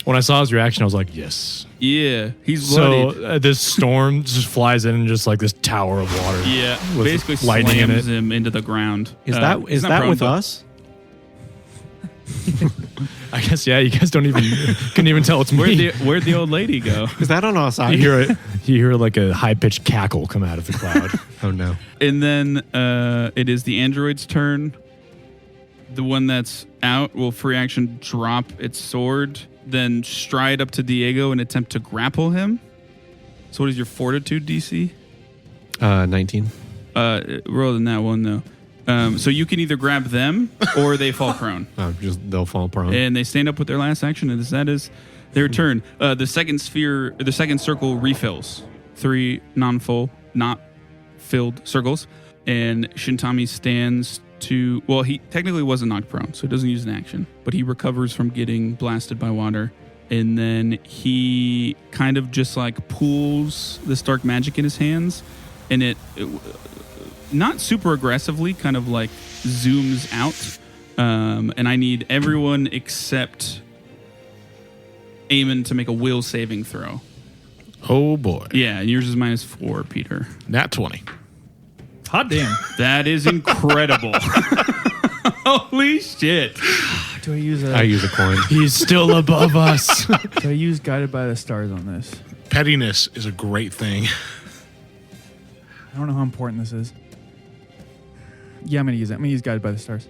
When I saw his reaction, I was like, yes. Yeah. He's So bloodied. this storm just flies in and just like this tower of water. Yeah. with Basically lightning in slams it. him into the ground. Is He's not that prone, with but- us? I guess, yeah, you guys don't even, couldn't even tell it's me. Where'd the old lady go? Is that on our You side? hear like a high-pitched cackle come out of the cloud. Oh no. And then it is the android's turn. The one that's out will free action drop its sword, then stride up to Diego and attempt to grapple him. So what is your fortitude DC? 19. Roll than that one though. So you can either grab them or they fall prone. Oh, they'll fall prone. And they stand up with their last action, and that is their turn. The second circle refills. 3 non-full, not filled circles. And Shintami stands to... Well, he technically wasn't knocked prone, so he doesn't use an action. But he recovers from getting blasted by water. And then he kind of just like pulls this dark magic in his hands. And it not super aggressively, kind of like zooms out. And I need everyone except Eamon to make a will saving throw. Oh boy. Yeah, and yours is -4, Peter. Nat 20. Hot damn. That is incredible. Holy shit. Do I use I use a coin. He's still above us. Do I use Guided by the Stars on this? Pettiness is a great thing. I don't know how important this is. Yeah, I'm gonna use it. I'm gonna use Guided by the Stars.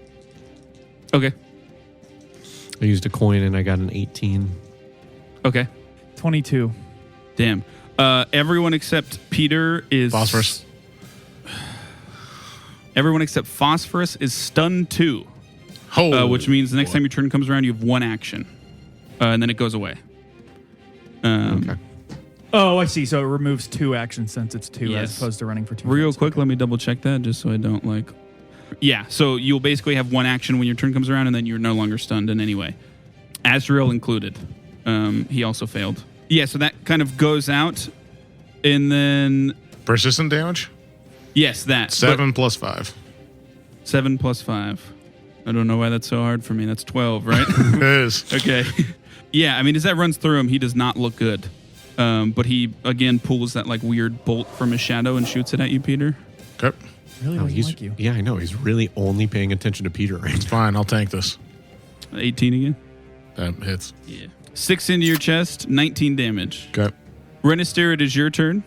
Okay. I used a coin and I got an 18. Okay. 22. Damn. Everyone except Peter is... Phosphorus. Everyone except Phosphorus is stunned 2. Oh, Which means the next time your turn comes around, you have 1 action. And then it goes away. Okay. Oh, I see. So it removes 2 actions since it's 2 Yes. as opposed to running for 2. Real turns. quick, Okay. let me double check that just so I don't like... Yeah, so you'll basically have 1 action when your turn comes around, and then you're no longer stunned in any way. Azrael included. He also failed. Yeah, so that kind of goes out, and then... persistent damage? Yes, that. 7 plus 5. 7 plus 5. I don't know why that's so hard for me. That's 12, right? It is. Okay. Yeah, I mean, as that runs through him, he does not look good. But he, again, pulls that like weird bolt from his shadow and shoots it at you, Peter. Okay. Really Oh, doesn't he's like you. Yeah, I know. He's really only paying attention to Peter right It's fine. I'll tank this. 18 again? That hits. Yeah. 6 into your chest, 19 damage. Okay. Renister, it is your turn.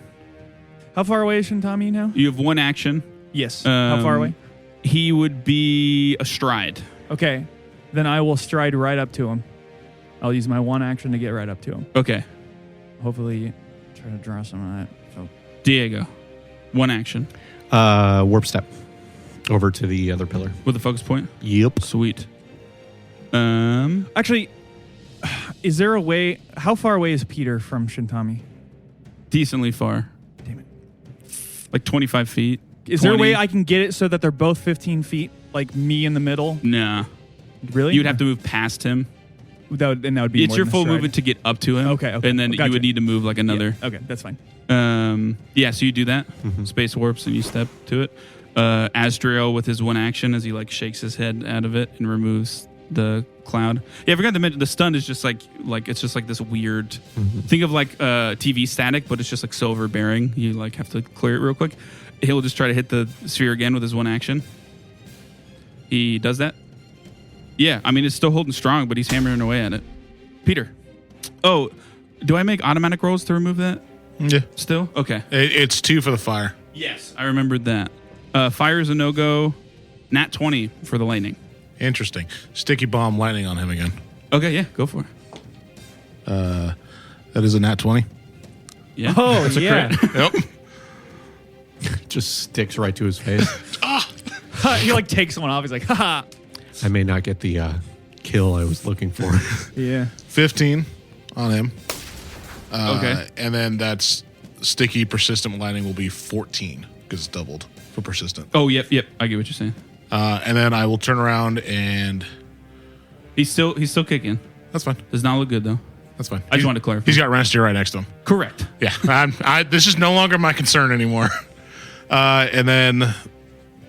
How far away is Shintami now? You have 1 action. Yes. How far away? He would be astride. Okay. Then I will stride right up to him. I'll use my 1 action to get right up to him. Okay. Hopefully try to draw some of that. So Diego, 1 action Warp step over to the other pillar. with a focus point. Yep. Sweet. actually, is there a way? How far away is Peter from Shintami? Decently far. Damn it. Like 25 feet. Is there a 20. way I can get it so that they're both 15 feet, like me in the middle? Nah. Really? You'd have to move past him. That would be. It's more your than a full stride. movement to get up to him. Okay, And then gotcha. you would need to move like another. Yeah, okay, that's fine. Yeah, so you do that. Space warps and you step to it. Azrael with his 1 action as he like shakes his head out of it and removes the cloud. Yeah, I forgot to mention the stun is just like it's just like this weird. Think of like TV static, but it's just like silver bearing. You like have to clear it real quick. He'll just try to hit the sphere again with his 1 action. He does that. Yeah, I mean it's still holding strong, but he's hammering away at it. Peter. Oh, do I make automatic rolls to remove that? Yeah. Still? Okay. It's 2 for the fire. Yes, I remembered that. Fire is a no-go. Nat 20 for the lightning. Interesting. Sticky bomb lightning on him again. Okay, yeah, go for it. That is a nat 20. Yeah. Oh, That's a yeah. crit. Yep. Just sticks right to his face. He like takes one off. He's like, haha. I may not get the kill I was looking for. Yeah. 15 on him. Okay. And then that's sticky persistent lightning will be 14 because it's doubled for persistent. Oh, yep. I get what you're saying. And then I will turn around and He's still kicking. that's fine. Does not look good though. That's fine. I just wanted to clarify. He's got Renestier right next to him. Correct. Yeah. This is no longer my concern anymore. And then,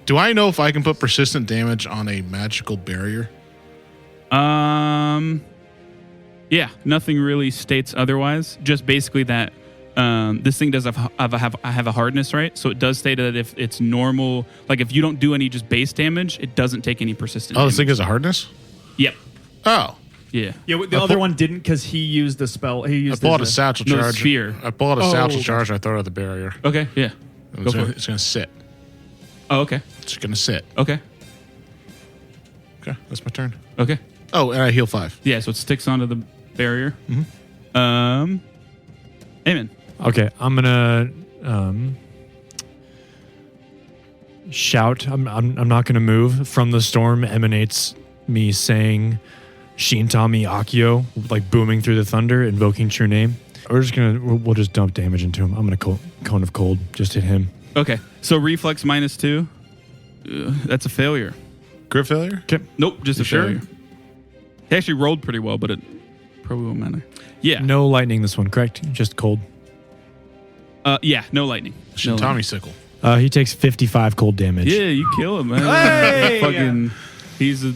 do I know if I can put persistent damage on a magical barrier? Yeah, nothing really states otherwise. Just basically that this thing does have a hardness, right? So it does state that if it's normal, like if you don't do any just base damage, it doesn't take any persistent Oh, damage. this thing has a hardness? Yep. Oh. Yeah. Yeah, the other one didn't because he used the spell. He I used pull out a his, satchel No, charge. sphere. I pull out a satchel okay. charge and I throw it at the barrier. Okay. Yeah. Go for it. It's going to sit. Oh, okay. It's going to sit. Okay. Okay, that's my turn. Okay. Oh, and I heal 5. Yeah, so it sticks onto the barrier. Mm-hmm. Amen. Okay, I'm gonna shout. I'm not gonna move. From the storm emanates me saying Shintami Akio, like booming through the thunder, invoking true name. We'll just dump damage into him. I'm gonna cone of cold, just hit him. Okay. So reflex -2. That's a failure. Crit failure? Nope, just You a sure? failure. He actually rolled pretty well, but it probably won't matter. Yeah. No lightning this one, correct? Just cold. Yeah, no lightning. No Shintami lightning. sickle. He takes 55 cold damage. Yeah, you kill him, man. Hey! Fucking, he's a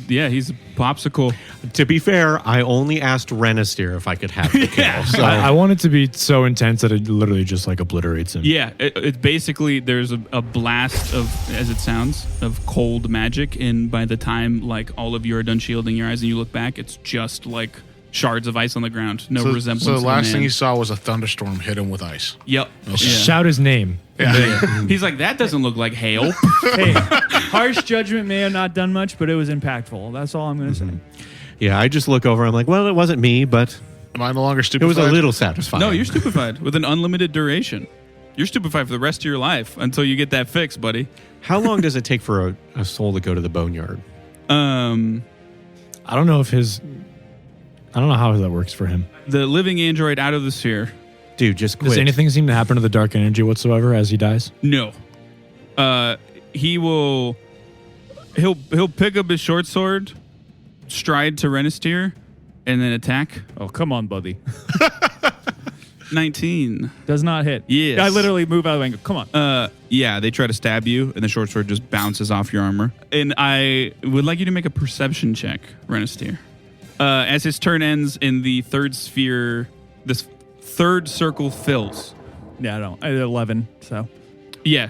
popsicle. To be fair, I only asked Renestier if I could have the kill. So I want it to be so intense that it literally just like obliterates him. Yeah, it's basically there's a blast of, as it sounds, of cold magic, and by the time like all of you are done shielding your eyes and you look back, it's just like shards of ice on the ground. No resemblance. So the of last a thing man. you saw was a thunderstorm hit him with ice. Yep. Yeah. Shout his name. He's like, that doesn't look like hail. Hey, harsh judgment may have not done much, but it was impactful. That's all I'm going to say. yeah, I just look over. I'm like, well, it wasn't me, but Am I no longer it stupefied? was a little satisfying. No, you're stupefied with an unlimited duration. You're stupefied for the rest of your life until you get that fixed, buddy. How long does it take for a soul to go to the boneyard? I don't know how that works for him. The living android out of the sphere. Dude, just quit. Does anything seem to happen to the dark energy whatsoever as he dies? No. He'll pick up his short sword, stride to Renestier, and then attack. Oh, come on, buddy. 19. Does not hit. Yes. I literally move out of the way and go, come on. Yeah, they try to stab you, and the short sword just bounces off your armor. And I would like you to make a perception check, Renestier. As his turn ends in the third sphere, this third circle fills. Yeah, I don't. I did 11, so. Yeah,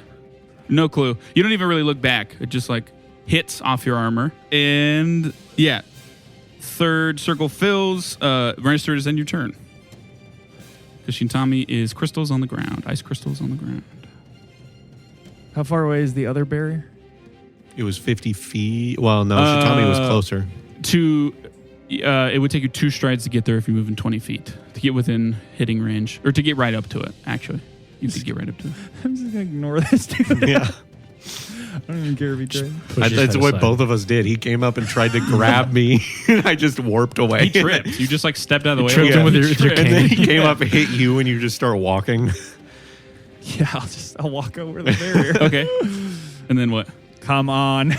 no clue. You don't even really look back. It just like hits off your armor. And yeah, third circle fills. Renestier, is end your turn. Because Shintami is crystals on the ground. Ice crystals on the ground. How far away is the other barrier? It was 50 feet. Well, no, Shintami was closer. It would take you 2 strides to get there if you move in 20 feet. To get within hitting range. Or to get right up to it, actually. You have to get right up to it. I'm just going to ignore this dude. Yeah. I don't even care if he tried. That's what both of us did. He came up and tried to grab me, and I just warped away. He tripped. You just like stepped out of the way. tripped him with your And then cane. he came up and hit you, and you just start walking. Yeah, I'll walk over the barrier. Okay. And then what? Come on.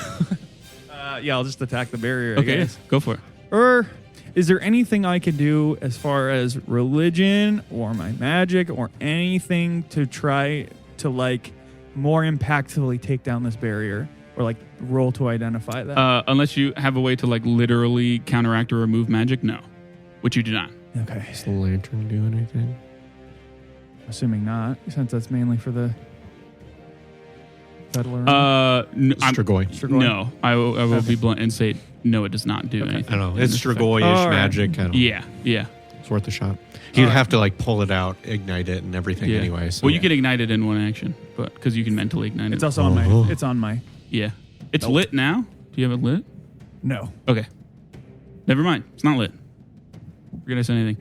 Yeah, I'll just attack the barrier, I Okay, guess. go for it. Or is there anything I can do as far as religion or my magic or anything to try to like more impactfully take down this barrier or like roll to identify that? Unless you have a way to like literally counteract or remove magic, no. Which you do not. Okay. Does the lantern do anything? Assuming not, since that's mainly for the peddler. Strigoi. Strigoi. No, I will Okay. be blunt and say no. It does not do anything. I don't know. in It's this effect. Strigoi-ish All right. magic. I don't know. Yeah. It's worth a shot. He'd have to like pull it out, ignite it, and everything Yeah. anyway. So. Well, you can ignite it in one action, but because you can mentally ignite it. It's also on my. It's on my. Yeah. It's lit now. Do you have it lit? No. Okay. Never mind. It's not lit. We're gonna say anything.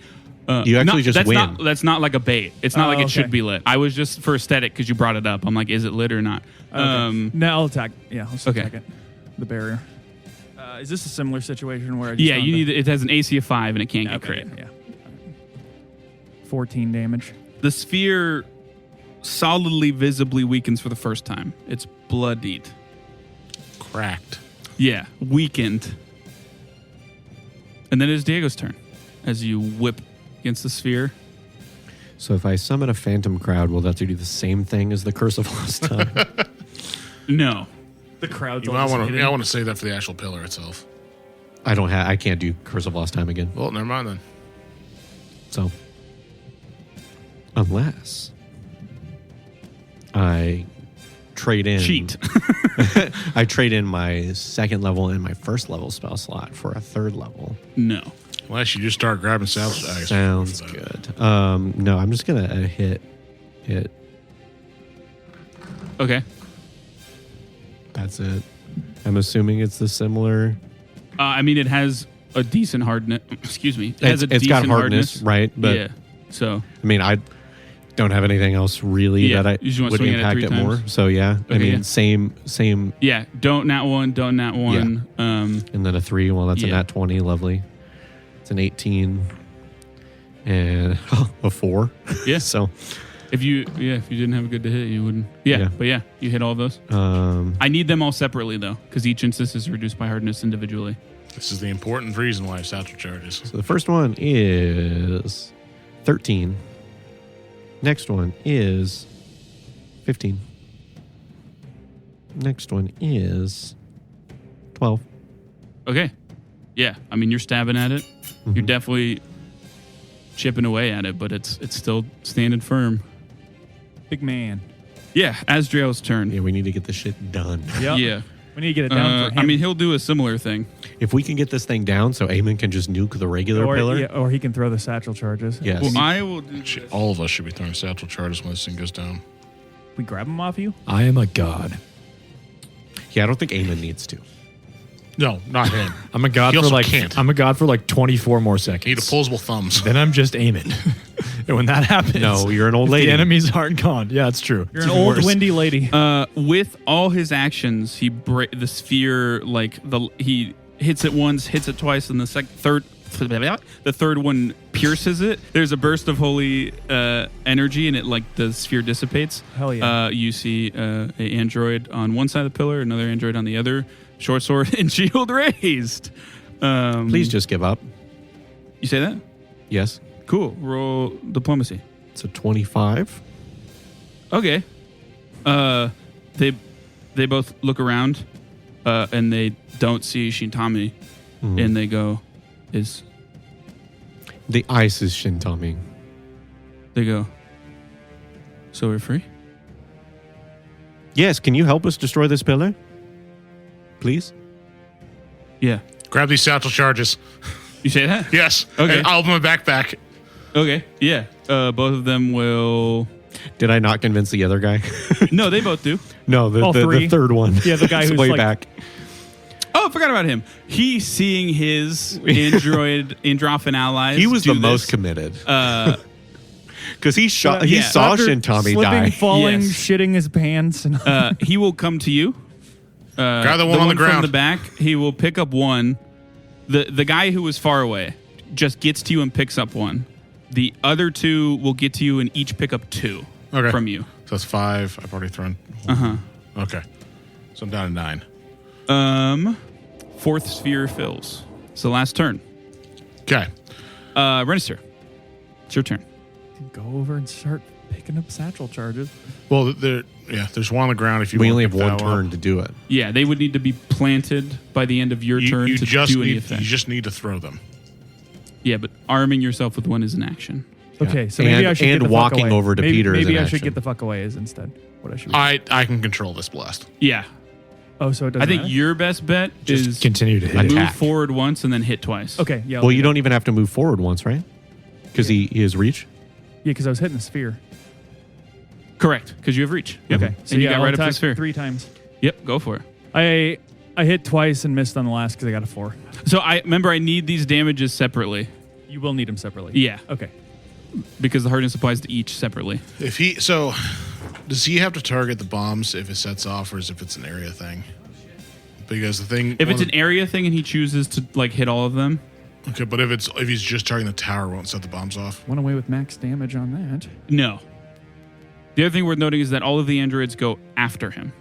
You actually just that's win. That's not like a bait. It's not like it should okay. be lit. I was just for aesthetic because you brought it up. I'm like, is it lit or not? Okay. No, I'll attack. Yeah, I'll Okay. attack it. The barrier. Is this a similar situation where I just Yeah, found you need. It has an AC of 5 and it can't get Okay, crit. yeah. 14 damage. The sphere solidly, visibly weakens for the first time. It's bloodied. Cracked. Yeah, weakened. And then it's Diego's turn as you whip against the sphere. So if I summon a phantom crowd, will that do the same thing as the Curse of Lost Time? No. The crowd's I want to save that for the actual pillar itself. I can't do Curse of Lost Time again. Well, never mind then. So, unless I trade in... Cheat. I trade in my second level and my first level spell slot for a third level. No. Unless you just start grabbing salvage. Sounds good. No, I'm just going to hit. Okay. That's it. I'm assuming it's the similar... I mean, it has a decent hardness. Excuse me. It's got hardness, right? But yeah. So I mean, I don't have anything else really Yeah, that you just wanna would swing it at impact 3 it more. times? So yeah, I Okay, mean, yeah. same, yeah, don't nat one. and then a 3. Well, that's a Yeah. nat 20. Lovely. It's an 18 and a 4. Yeah. So If you didn't have a good to hit, you wouldn't. Yeah. Yeah. But yeah, you hit all of those. I need them all separately though, because each instance is reduced by hardness individually. This is the important reason why satchel charges. so the first one is 13. Next one is 15. Next one is 12. Okay. Yeah. I mean, you're stabbing at it. Mm-hmm. You're definitely chipping away at it, but it's still standing firm. Big man. Yeah. Asdriel's turn. Yeah, we need to get this shit done. Yep. Yeah. We need to get it down for him. I mean, he'll do a similar thing. If we can get this thing down so Eamon can just nuke the regular pillar. Yeah, or he can throw the satchel charges. Yes. Well, I will do Shit, this. all of us should be throwing satchel charges when this thing goes down. We grab him off you? I am a god. Yeah, I don't think Eamon needs to. No, not him. I'm a god He for also like can't. I'm a god for like 24 more Need seconds. opposable thumbs. Then I'm just aiming. And when that happens, No, you're an old if lady. the enemies aren't gone. Yeah, it's true. You're It's an even old worse. windy lady. With all his actions, the sphere he hits it once, hits it twice, and the third one pierces it. There's a burst of holy energy, and the sphere dissipates. Hell yeah. You see an android on one side of the pillar, another android on the other, short sword and shield raised. Please just give up. You say that? Yes. Cool. Roll diplomacy. It's a 25. Okay. They both look around, and they don't see Shintami, and they go, The ice is Shintami. They go, so we're free? Yes, can you help us destroy this pillar? Please? Yeah. Grab these satchel charges. You say that? Yes. Okay. And I'll open my backpack. Okay. Yeah. Both of them will. Did I not convince the other guy? No, they both do. No, the All three? third one. Yeah, the guy It's who's way like- back. Oh, I forgot about him. He seeing his Androphin allies. He was do the most this, committed. Because he saw yeah. After Shintami slipping, die. falling, Yes. shitting his pants. And He will come to you. Grab the one on the ground. From the back. He will pick up one. The guy who was far away just gets to you and picks up one. The other two will get to you and each pick up 2 from you. So that's 5. I've already thrown. Okay. So I'm down to 9. Fourth sphere fills. So last turn. Okay. Renister, it's your turn. go over and start picking up satchel charges. Well, there's one on the ground. If you We want only to have pick one that turn up. to do it. Yeah, they would need to be planted by the end of your turn You to just do need, anything. You just need to throw them. Yeah, but arming yourself with one is an action. Okay, so maybe I should get and the fuck walking away. over to Peter is Maybe an I should action. get the fuck away is instead what I should. Do. I can control this blast. Yeah, Oh, so it doesn't. I think matter? your best bet Just is continue to hit move it. Attack. forward once and then hit twice. Okay, yeah. Well, you don't even have to move forward once, right? Because he has reach. Yeah, because I was hitting the sphere. Correct, because you have reach. Yep. Okay, so and you yeah, got I'll right up to the attack sphere. 3 times. Yep, go for it. I hit twice and missed on the last because I got a 4. So I need these damages separately. You will need them separately. Yeah, Okay. because the hardness applies to each separately. Does he have to target the bombs if it sets off, or is if it's an area thing? Because the thing, If it's an area thing and he chooses to hit all of them, Okay, but if he's just targeting the tower, it won't set the bombs off. Went away with max damage on that. No. The other thing worth noting is that all of the androids go after him.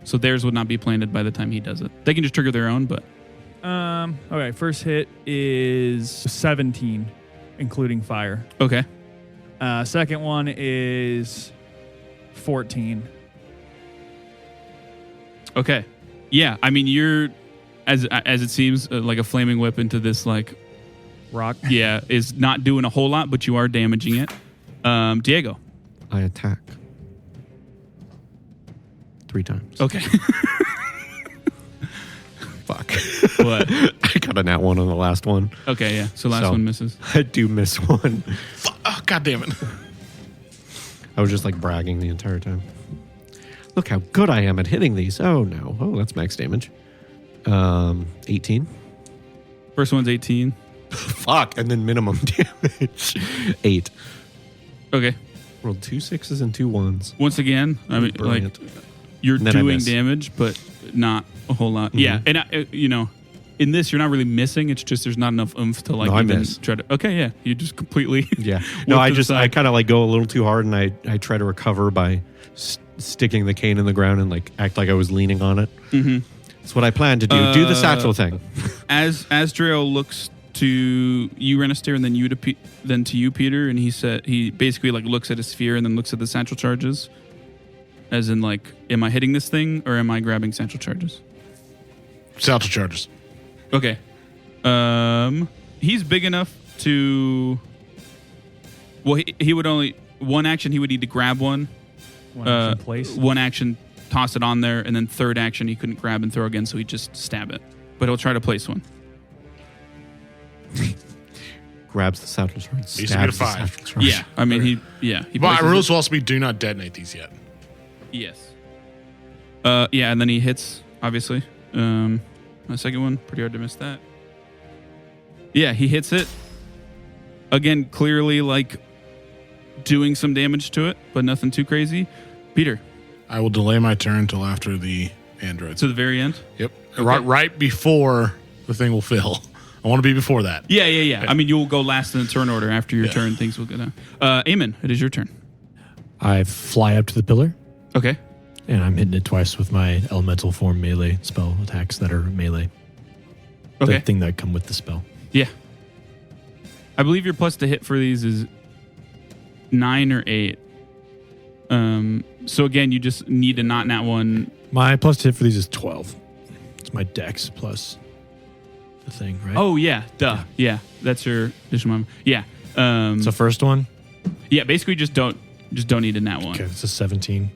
So theirs would not be planted by the time he does it. They can just trigger their own, but... Okay, first hit is 17, including fire. Okay. Second one is 14. Okay. Yeah, I mean, you're, as it seems, like a flaming whip into this, like... Rock. Yeah, is not doing a whole lot, but you are damaging it. Diego. I attack 3 times. Okay. Fuck. What? I got a nat 1 on the last one. Okay, yeah. So last one misses. I do miss one. Oh, God damn it. I was just like bragging the entire time. Look how good I am at hitting these. Oh, no. Oh, that's max damage. 18. First one's 18. Fuck. And then minimum damage. 8. Okay. Rolled 2 6s and 2 1s. Once again, I mean, Brilliant. like, you're And then I doing miss. damage, but not a whole lot. Yeah, and in this, you're not really missing. It's just there's not enough oomph to like No, I even miss. try to. Okay, yeah, you just completely. Yeah. No, whip to the I side. kind of like go a little too hard and I try to recover by sticking the cane in the ground and like act like I was leaning on it. Mhm. That's what I plan to do. Do the satchel thing. As Drael looks to you, Renister, and then to you, Peter, and he basically like looks at a sphere and then looks at the satchel charges, as in like, am I hitting this thing or am I grabbing satchel charges? Satchel charges. Okay. He's big enough to. Well, he would only one action. He would need to grab one. One action place. One action, toss it on there, and then third action he couldn't grab and throw again, so he'd just stab it. But he'll try to place one. Grabs the satchel charge. Needs to get a Stabs the 5. satchel charge. Yeah, I mean he My places rules it. will also be do not detonate these yet. Yes. Yeah, and then he hits, obviously. My second one, pretty hard to miss that. Yeah, he hits it. Again, clearly like doing some damage to it, but nothing too crazy. Peter, I will delay my turn until after the androids. to the very end. Yep. Right before the thing will fill. I want to be before that. Yeah. I mean, you'll go last in the turn order. After your turn, things will go down. Eamon, it is your turn. I fly up to the pillar, Okay. and I'm hitting it twice with my elemental form melee spell attacks that are melee. Okay. The thing that come with the spell. Yeah. I believe your plus to hit for these is 9 or 8. So again, you just need to not nat one. My plus to hit for these is 12. It's my dex plus the thing, right? Oh yeah, duh. Yeah, that's your additional move. Yeah. So first one. Yeah, basically just don't need to nat one. Okay, it's a 17.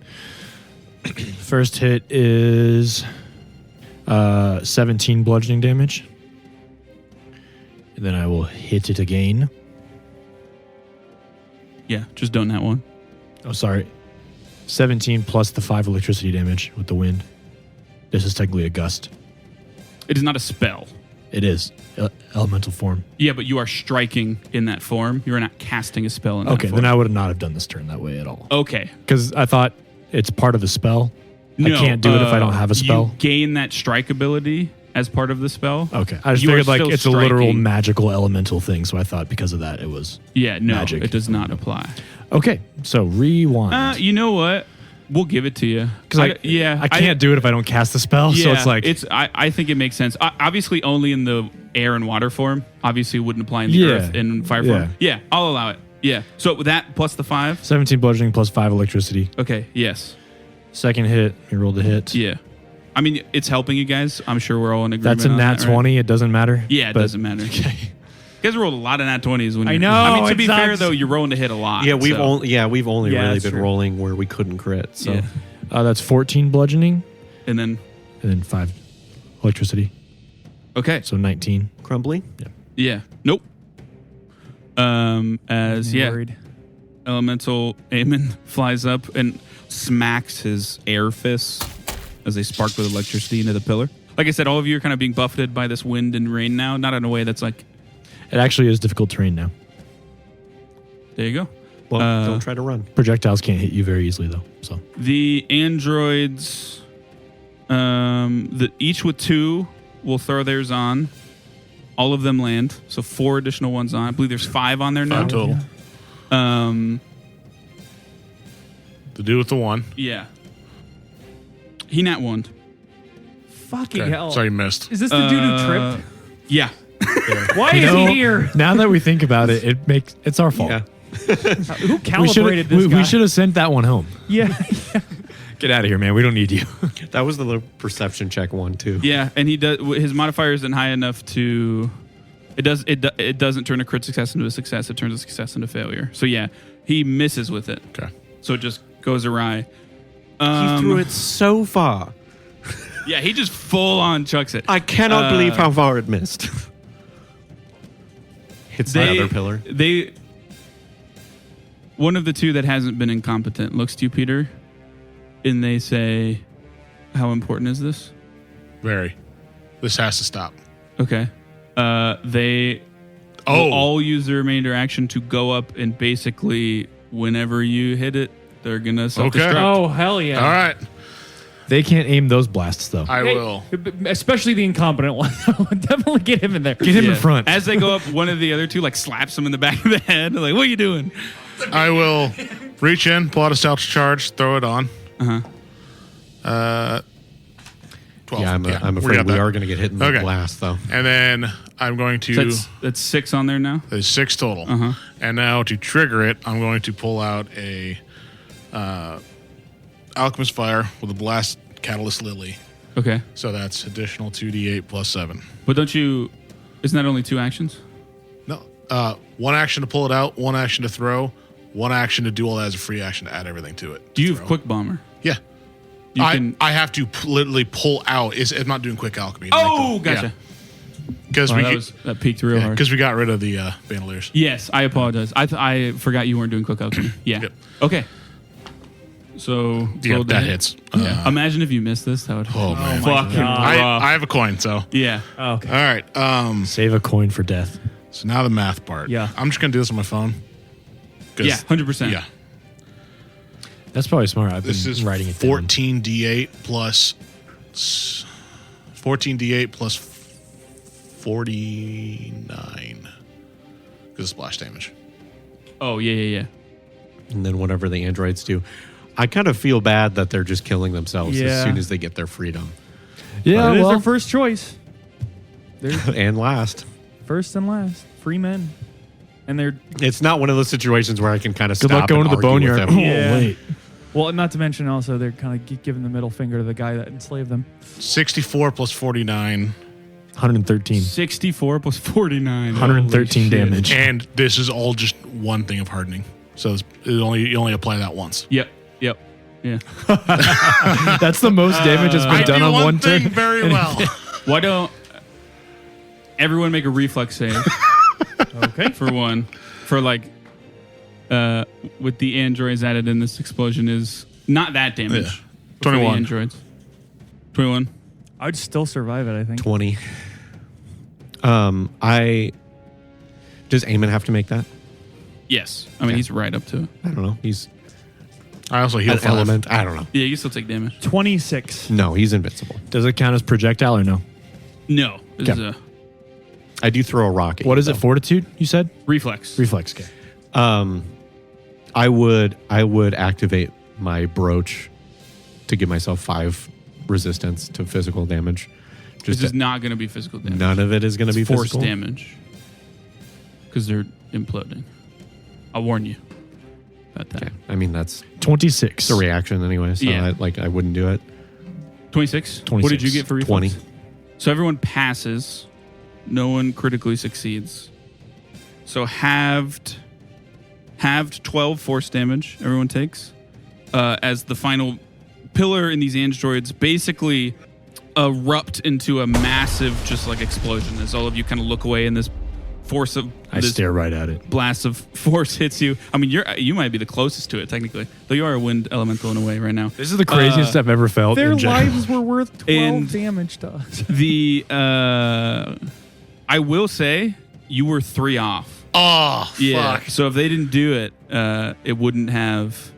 First hit is 17 bludgeoning damage. And then I will hit it again. Yeah, just don't nat one. Oh, sorry. 17 plus the 5 electricity damage with the wind. This is technically a gust. It is not a spell. It is. Elemental form. Yeah, but you are striking in that form. You are not casting a spell in that Okay, form. then I would not have done this turn that way at all. Okay. Because I thought it's part of the spell. No, I can't do it if I don't have a spell. You gain that strike ability as part of the spell. Okay. I just You are figured like still it's a literal striking. magical elemental thing, so I thought because of that it was. Yeah, no, Magic. it does not apply. Okay, so rewind. You know what? We'll give it to you. Because I can't do it if I don't cast the spell, so it's like. I think it makes sense. Obviously, only in the air and water form. Obviously, it wouldn't apply in the earth and fire form. Yeah, I'll allow it. Yeah. So with that plus the 5. 17 bludgeoning plus 5 electricity. Okay. Yes. Second hit, you rolled a hit. Yeah. I mean, it's helping you guys. I'm sure we're all in agreement. That's a on nat that, right? 20. It doesn't matter. Yeah, it but- doesn't matter. Okay. You guys rolled a lot of nat 20s when I you're- know, I mean, to it be fair sucks. though, you're rolling to hit a lot. Yeah, we've so- only Yeah, really that's been true. rolling where we couldn't crit. So Yeah. That's 14 bludgeoning And then and then 5 electricity. okay. So 19. crumbly. Yeah. Nope. As Worried. Elemental Eamon flies up and smacks his air fists as they spark with electricity into the pillar. Like I said, all of you are kind of being buffeted by this wind and rain now, not in a way that's like, It actually is difficult terrain now. there you go. Well, don't try to run. Projectiles can't hit you very easily though. So The androids, each with 2 will throw theirs on. All of them land. So 4 additional ones on. I believe there's 5 on there now. 5 total. The dude with the 1. Yeah. He nat 1. Fucking Okay. hell. Sorry, you missed. Is this the dude who tripped? Yeah. Why You is know, he here? Now that we think about it, it's our fault. Yeah. Who We calibrated this guy? we should have sent that one home. Yeah. Get out of here, man. We don't need you. That was the little perception check one too. Yeah, and he does. His modifier isn't high enough to. It doesn't turn a crit success into a success. It turns a success into failure. So yeah, he misses with it. Okay. So it just goes awry. He threw it so far. Yeah, he just full on chucks it. I cannot believe how far it missed. Hits the other pillar. One of the 2 that hasn't been incompetent looks to you, Peter, and they say, "How important is this?" Very. This has to stop. Okay. They will all use their remainder action to go up and basically, whenever you hit it, they're gonna self-destruct. Oh, hell yeah. All right. They can't aim those blasts, though. I will. Especially the incompetent one. Definitely get him in there. Get him in front. As they go up, one of the other 2 like slaps him in the back of the head. Like, what are you doing? I will reach in, pull out a stealth charge, throw it on. 12. Yeah, I'm we afraid got we that. are going to get hit in the Okay. blast, though. And then I'm going to. So that's 6 on there now. There's 6 total. And now to trigger it, I'm going to pull out a Alchemist Fire with a Blast Catalyst Lily. Okay, So that's additional 2d8 plus 7. but don't you? Isn't that only 2 actions? No. 1 action to pull it out, 1 action to throw, 1 action to do all that as a free action to add everything to it. Do you to have throw. Quick Bomber? Yeah. You can. I have to literally pull out. I'm not doing quick alchemy. Oh, gotcha. Because That peaked real hard. we got rid of the bandoliers. Yes, I apologize. I forgot you weren't doing quick alchemy. Yeah. Yep. Okay. So Yeah, roll that hit. hits. Yeah. Imagine if you missed this. That would. Oh man, fucking rough. I have a coin, so Yeah. Oh, okay. all right. Save a coin for death. So now the math part. Yeah. I'm just gonna do this on my phone. 'Cause- Yeah. 100%. Yeah. That's probably smart. I've This been is writing it 14d8 plus 14d8 plus 49 because splash damage. Oh yeah. And then whatever the androids do. I kind of feel bad that they're just killing themselves Yeah. as soon as they get their freedom. down. Yeah, It is well, their first choice. They're And last. first and last. Free men. And they're, It's not one of those situations where I can kind of good stop luck going and to the argue with boneyard. them. Oh, Yeah. wait. well, not to mention also they're kind of giving the middle finger to the guy that enslaved them. 64 plus 49, 113. 64 plus 49. 113 Holy shit. damage. and this is all just one thing of hardening. So you only apply that once. Yep. Yeah. That's the most damage that's been I done do on one one thing turn. very well. Why don't everyone make a reflex save? Okay. For one, for like, with the androids added in this explosion is not that damage. Yeah. For the 21. androids. 21. I'd still survive it, I think. 20. Does Eamon have to make that? Yes. I mean, Okay. he's right up to it. I don't know. He's I also heal an 5. element. I don't know. Yeah, you still take damage. 26. No, he's invincible. Does it count as projectile or no? No. This Okay. is a I do throw a rock at What you, is it? though. Fortitude, you said? reflex. Reflex. Okay. I would activate my brooch to give myself 5 resistance to physical damage. This is not going to be physical damage. None of it is going to be force physical damage. Because they're imploding. I'll warn you about that. Okay. I mean, that's 26. a reaction anyway, so Yeah. I wouldn't do it. 26? 26. What did you get for reflex? 20. So everyone passes. No one critically succeeds. So halved 12 force damage everyone takes. As the final pillar in these androids basically erupt into a massive just like explosion as all of you kind of look away and this force of I this stare right at it. blast of force hits you. I mean, you might be the closest to it technically, though you are a wind elemental in a way right now. This is the craziest I've ever felt. Their in general. lives were worth 12 And- damage to us. The I will say you were 3 off. Oh, Yeah. fuck. So if they didn't do it, it wouldn't have.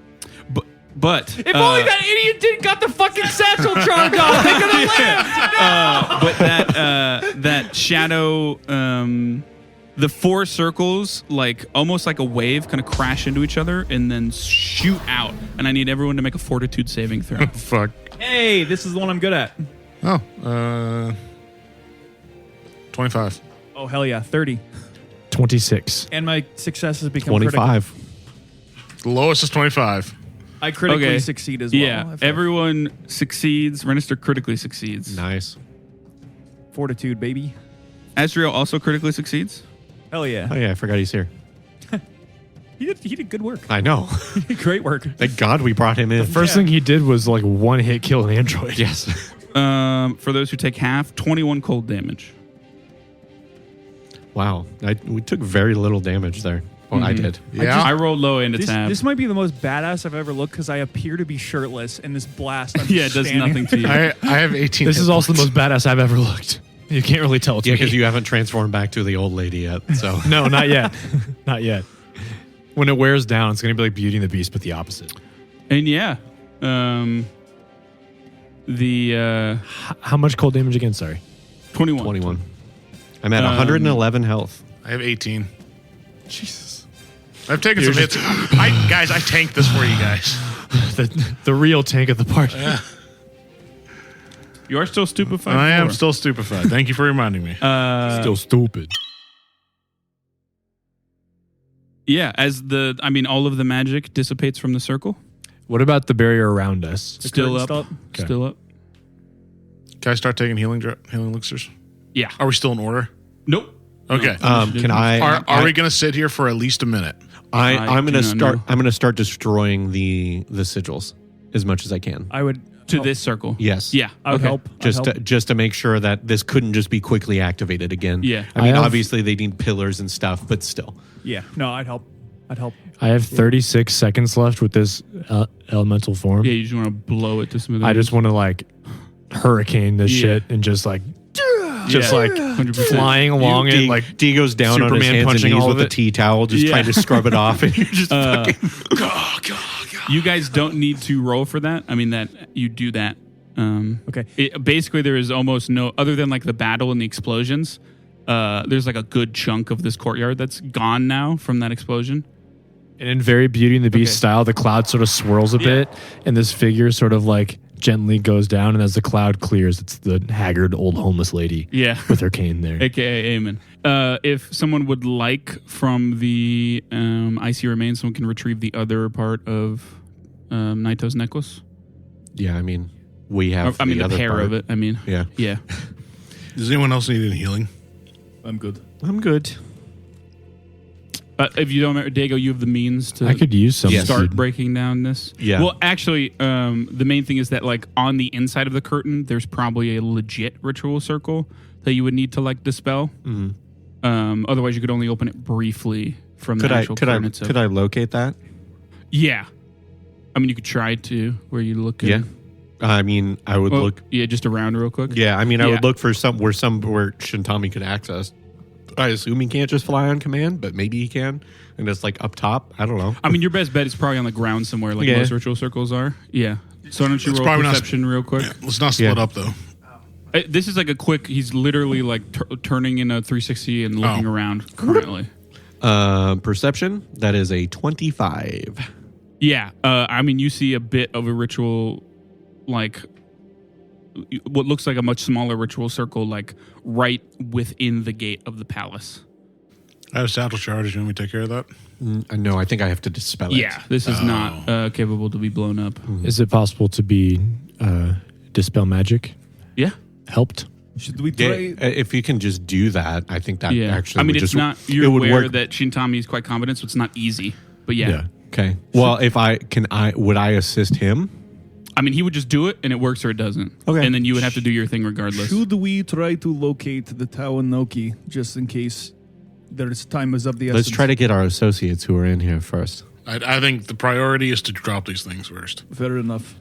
But But If only that idiot didn't got the fucking satchel charge off, they could have lived. but that shadow, the 4 circles, like almost like a wave, kind of crash into each other and then shoot out. And I need everyone to make a fortitude saving throw. Fuck. Hey, this is the one I'm good at. Oh, 25. Oh, hell yeah, 30. 26. And my successes become critical. 25. The lowest is 25. I critically Okay. succeed as well. Yeah, everyone succeeds. Renister critically succeeds. Nice. Fortitude, baby. Azrael also critically succeeds. Hell yeah. Oh, yeah, I forgot he's here. He did good work. I know. Great work. Thank God we brought him in. First thing he did was like one hit kill an android. Yes. For those who take half, 21 cold damage. Wow. We took very little damage there. Well, I did. Yeah. I rolled low into tab. This might be the most badass I've ever looked because I appear to be shirtless in this blast. I'm Yeah, it does standing nothing to you. I have 18. This hit is also the points. most badass I've ever looked. You can't really tell it's Yeah, me. because you haven't transformed back to the old lady yet. So No, not yet. Not yet. When it wears down, it's going to be like Beauty and the Beast, but the opposite. And yeah, How much cold damage again? Sorry. 21. 21. I'm at 111 health. I have 18. Jesus. I've taken some hits. Guys, I tanked this for you guys. The real tank of the party. You are still stupefied. I am 4. still stupefied. Thank you for reminding me. Still stupid. Yeah, all of the magic dissipates from the circle. What about the barrier around us? Still curtain's up. Okay. Still up. Can I start taking healing elixirs? Yeah. Are we still in order? Nope. Okay. Can I? Are we going to sit here for at least a minute? I'm do going to not start. know. I'm going to start destroying the sigils as much as I can. I would To help. this circle. Yes. Yeah. I would okay. help. Just to make sure that this couldn't just be quickly activated again. Yeah. I mean, I have- obviously they need pillars and stuff, but still. Yeah. No, I'd help. I have 36 seconds left with this elemental form. Yeah, you just want to blow it to smithereens. I just want to like hurricane this Yeah. shit and just like 100%. flying along D it like goes down on his Superman hands and punching knees all with of a it. tea towel, just Yeah. trying to scrub it off, and you're just You guys don't need to roll for that. I mean, that you do that. Okay. Basically, there is almost no, other than like the battle and the explosions, there's like a good chunk of this courtyard that's gone now from that explosion. And in very Beauty and the Beast Okay. style, the cloud sort of swirls a bit, and this figure sort of like gently goes down. And as the cloud clears, it's the haggard old homeless lady Yeah. with her cane there. AKA Amen. If someone would like from the icy remains, someone can retrieve the other part of Naito's necklace. Yeah, I mean, we have. I mean, the other pair part. of it. I mean, Yeah, yeah. Does anyone else need any healing? I'm good. I'm good. If you don't remember, Dago, you have the means to I could use some. start breaking down this. Yeah. Well, actually, the main thing is that like on the inside of the curtain, there's probably a legit ritual circle that you would need to like dispel. Mm-hmm. Otherwise, you could only open it briefly from the actual curtain itself. Could I locate that? Yeah. I mean, you could try to where you look. Yeah. I mean, I would look. Yeah, just around real quick. Yeah, I mean, I Yeah. would look for where Shintami could access. I assume he can't just fly on command, but maybe he can, and it's like up top. I don't know. I mean, your best bet is probably on the ground somewhere, like Yeah. most ritual circles are. Yeah. So why don't you It's roll probably not- perception real quick? Yeah, let's not split Yeah. up, though. This is like a quick. He's literally like turning in a 360 and looking around currently. Perception, that is a 25. Yeah. I mean, you see a bit of a ritual, like what looks like a much smaller ritual circle, like right within the gate of the palace. I have satchel charge. You want me to take care of that? No, I think I have to dispel it. Yeah. This is not capable to be blown up. Is it possible to be dispel magic? Yeah. Helped? Should we Yeah, try? if you can just do that, I think that Yeah. actually I mean, would it's just, not. You're it would aware work. that Shintami is quite competent, so it's not easy. But yeah. Okay. Well, if would I assist him? I mean, he would just do it, and it works or it doesn't. Okay. And then you would have to do your thing regardless. Should we try to locate the Tawanoki just in case there's time is of the essence? Let's try to get our associates who are in here first. I think the priority is to drop these things first. Fair enough.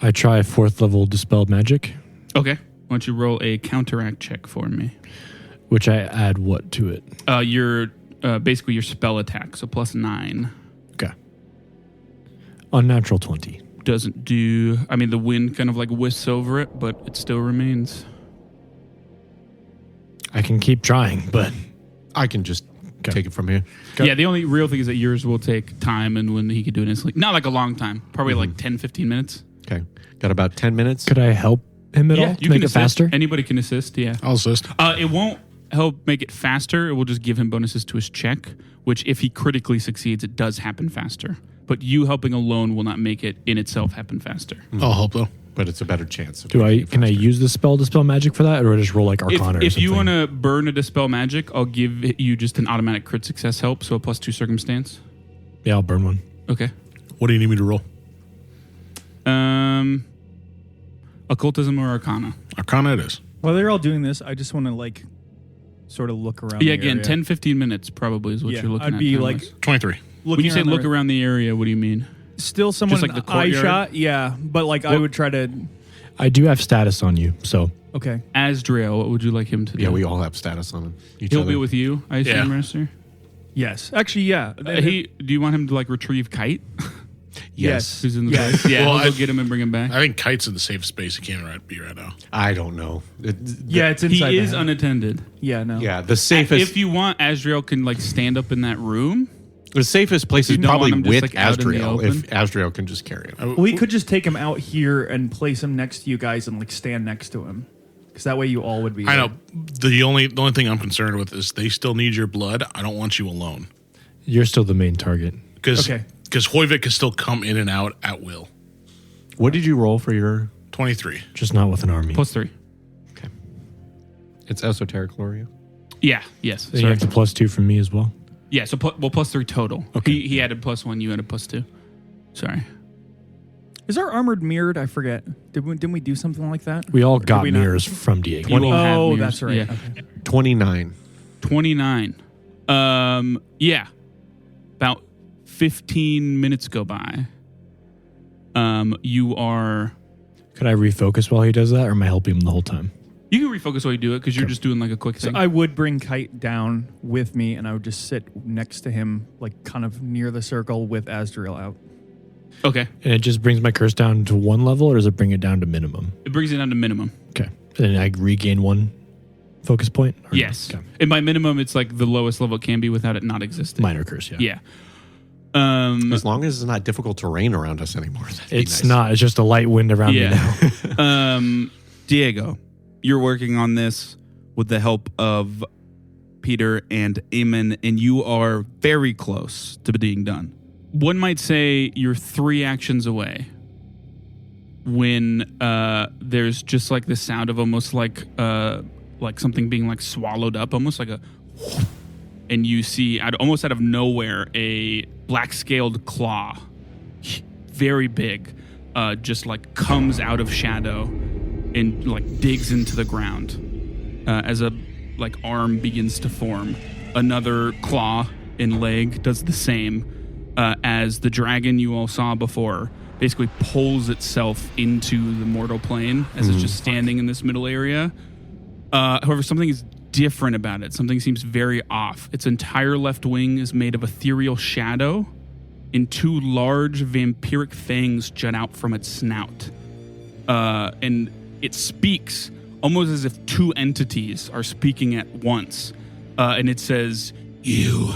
I try 4th level dispelled magic, Okay. Why don't you roll a counteract check for me? which I add what to it? Your basically your spell attack, so +9. Okay. Unnatural 20. Doesn't do... I mean, the wind kind of like whisks over it, but it still remains. I can keep trying, but I can just take it from here. Yeah, the only real thing is that yours will take time, and when he could do it instantly. Not like a long time. Probably like 10, 15 minutes. Okay. Got about 10 minutes. could I help him at all You to make can it assist. faster? Anybody can assist, yeah. I'll assist. It won't help make it faster. It will just give him bonuses to his check, which if he critically succeeds, it does happen faster. But you helping alone will not make it in itself happen faster. I'll help though. But it's a better chance. Of Can I faster. use the spell Dispel Magic for that, or just roll like Arcana or If something? you want to burn a Dispel Magic, I'll give you just an automatic crit success help, so a +2 circumstance. Yeah, I'll burn one. Okay. What do you need me to roll? Occultism or Arcana? Arcana it is. While they're all doing this, I just want to like sort of look around. Yeah, the again, area. 10, 15 minutes probably is what you're looking at. I'd be like time-wise. 23. When you say around look the- around the area, what do you mean? still someone like in the eye courtyard? shot. Yeah, but like I would try to. I do have status on you, so Okay. Asdriel, what would you like him to do? Yeah, we all have status on each He'll other. be with you, I assume, Yeah. Master? Yes. Actually, yeah. Do you want him to like retrieve Kite? Yes. Who's in the Yes. place? Yeah, Well, we'll I- go get him and bring him back. I think Kite's in the safest space he can be right now. I don't know. Yeah, it's He inside. is the- unattended. Yeah. No. Yeah, the safest. If you want, Asdriel can like stand up in that room. The safest place is You don't probably want him just, with like, out in the Asdriel, open? if Asdriel can just carry him. We could just take him out here and place him next to you guys and like stand next to him, because that way you all would be. I there. know. The only thing I'm concerned with is they still need your blood. I don't want you alone. you're still the main target. Because Okay. Hoyvik can still come in and out at will. What did you roll for your... 23. Just not with an army. +3. Okay. It's esoteric lore, yeah? Yeah. Yes. Then you Sorry. have the +2 from me as well. Yeah. So +3 total. Okay. He added +1. You added +2. Sorry. Is our armored mirrored? I forget. Didn't we do something like that? We all got we not? mirrors from Diego. You all have Oh, mirrors. that's right. Yeah. Okay. 29. 29. Yeah. About 15 minutes go by. You are... Could I refocus while he does that, or am I helping him the whole time? You can refocus while you do it because you're just doing like a quick So thing. I would bring Kite down with me, and I would just sit next to him, like kind of near the circle with Asdriel out. Okay. And it just brings my curse down to 1 level, or does it bring it down to minimum? It brings it down to minimum. Okay. And I regain 1 focus point? Or- Yes. Okay. And by minimum, it's like the lowest level it can be without it not existing. Minor curse, yeah. Yeah. As long as it's not difficult terrain around us anymore. That'd be It's nice. not. It's just a light wind around me now. Yeah. Diego, you're working on this with the help of Peter and Eamon, and you are very close to being done. One might say you're 3 actions away when there's just like the sound of almost like something being like swallowed up, almost like a... And you see almost out of nowhere a black-scaled claw, very big, just like comes out of shadow and like digs into the ground as a like arm begins to form. Another claw and leg does the same as the dragon you all saw before basically pulls itself into the mortal plane as it's just standing in this middle area. However, something is different about it. Something seems very off. Its entire left wing is made of ethereal shadow, and 2 large vampiric fangs jut out from its snout. And it speaks almost as if 2 entities are speaking at once. And it says, "You,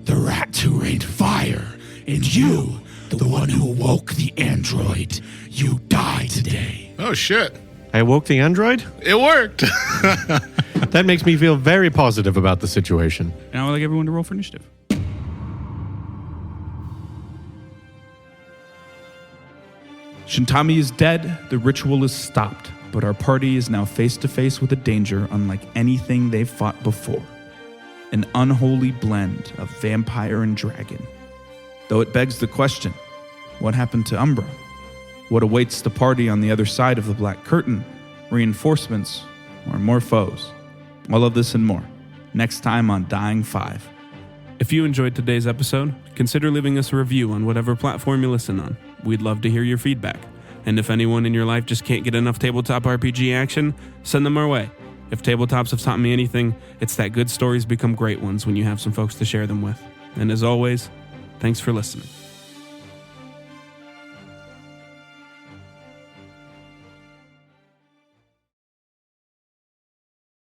the rat who rained fire, and you, the one who woke the android, you die today." Oh, shit. I awoke the android? It worked. That makes me feel very positive about the situation. And I would like everyone to roll for initiative. Shintami is dead, the ritual is stopped, but our party is now face to face with a danger unlike anything they've fought before. An unholy blend of vampire and dragon. Though it begs the question, what happened to Umbra? What awaits the party on the other side of the black curtain? Reinforcements or more foes? All of this and more, next time on Dying 5. If you enjoyed today's episode, consider leaving us a review on whatever platform you listen on. We'd love to hear your feedback. And if anyone in your life just can't get enough tabletop RPG action, send them our way. If tabletops have taught me anything, it's that good stories become great ones when you have some folks to share them with. And as always, thanks for listening.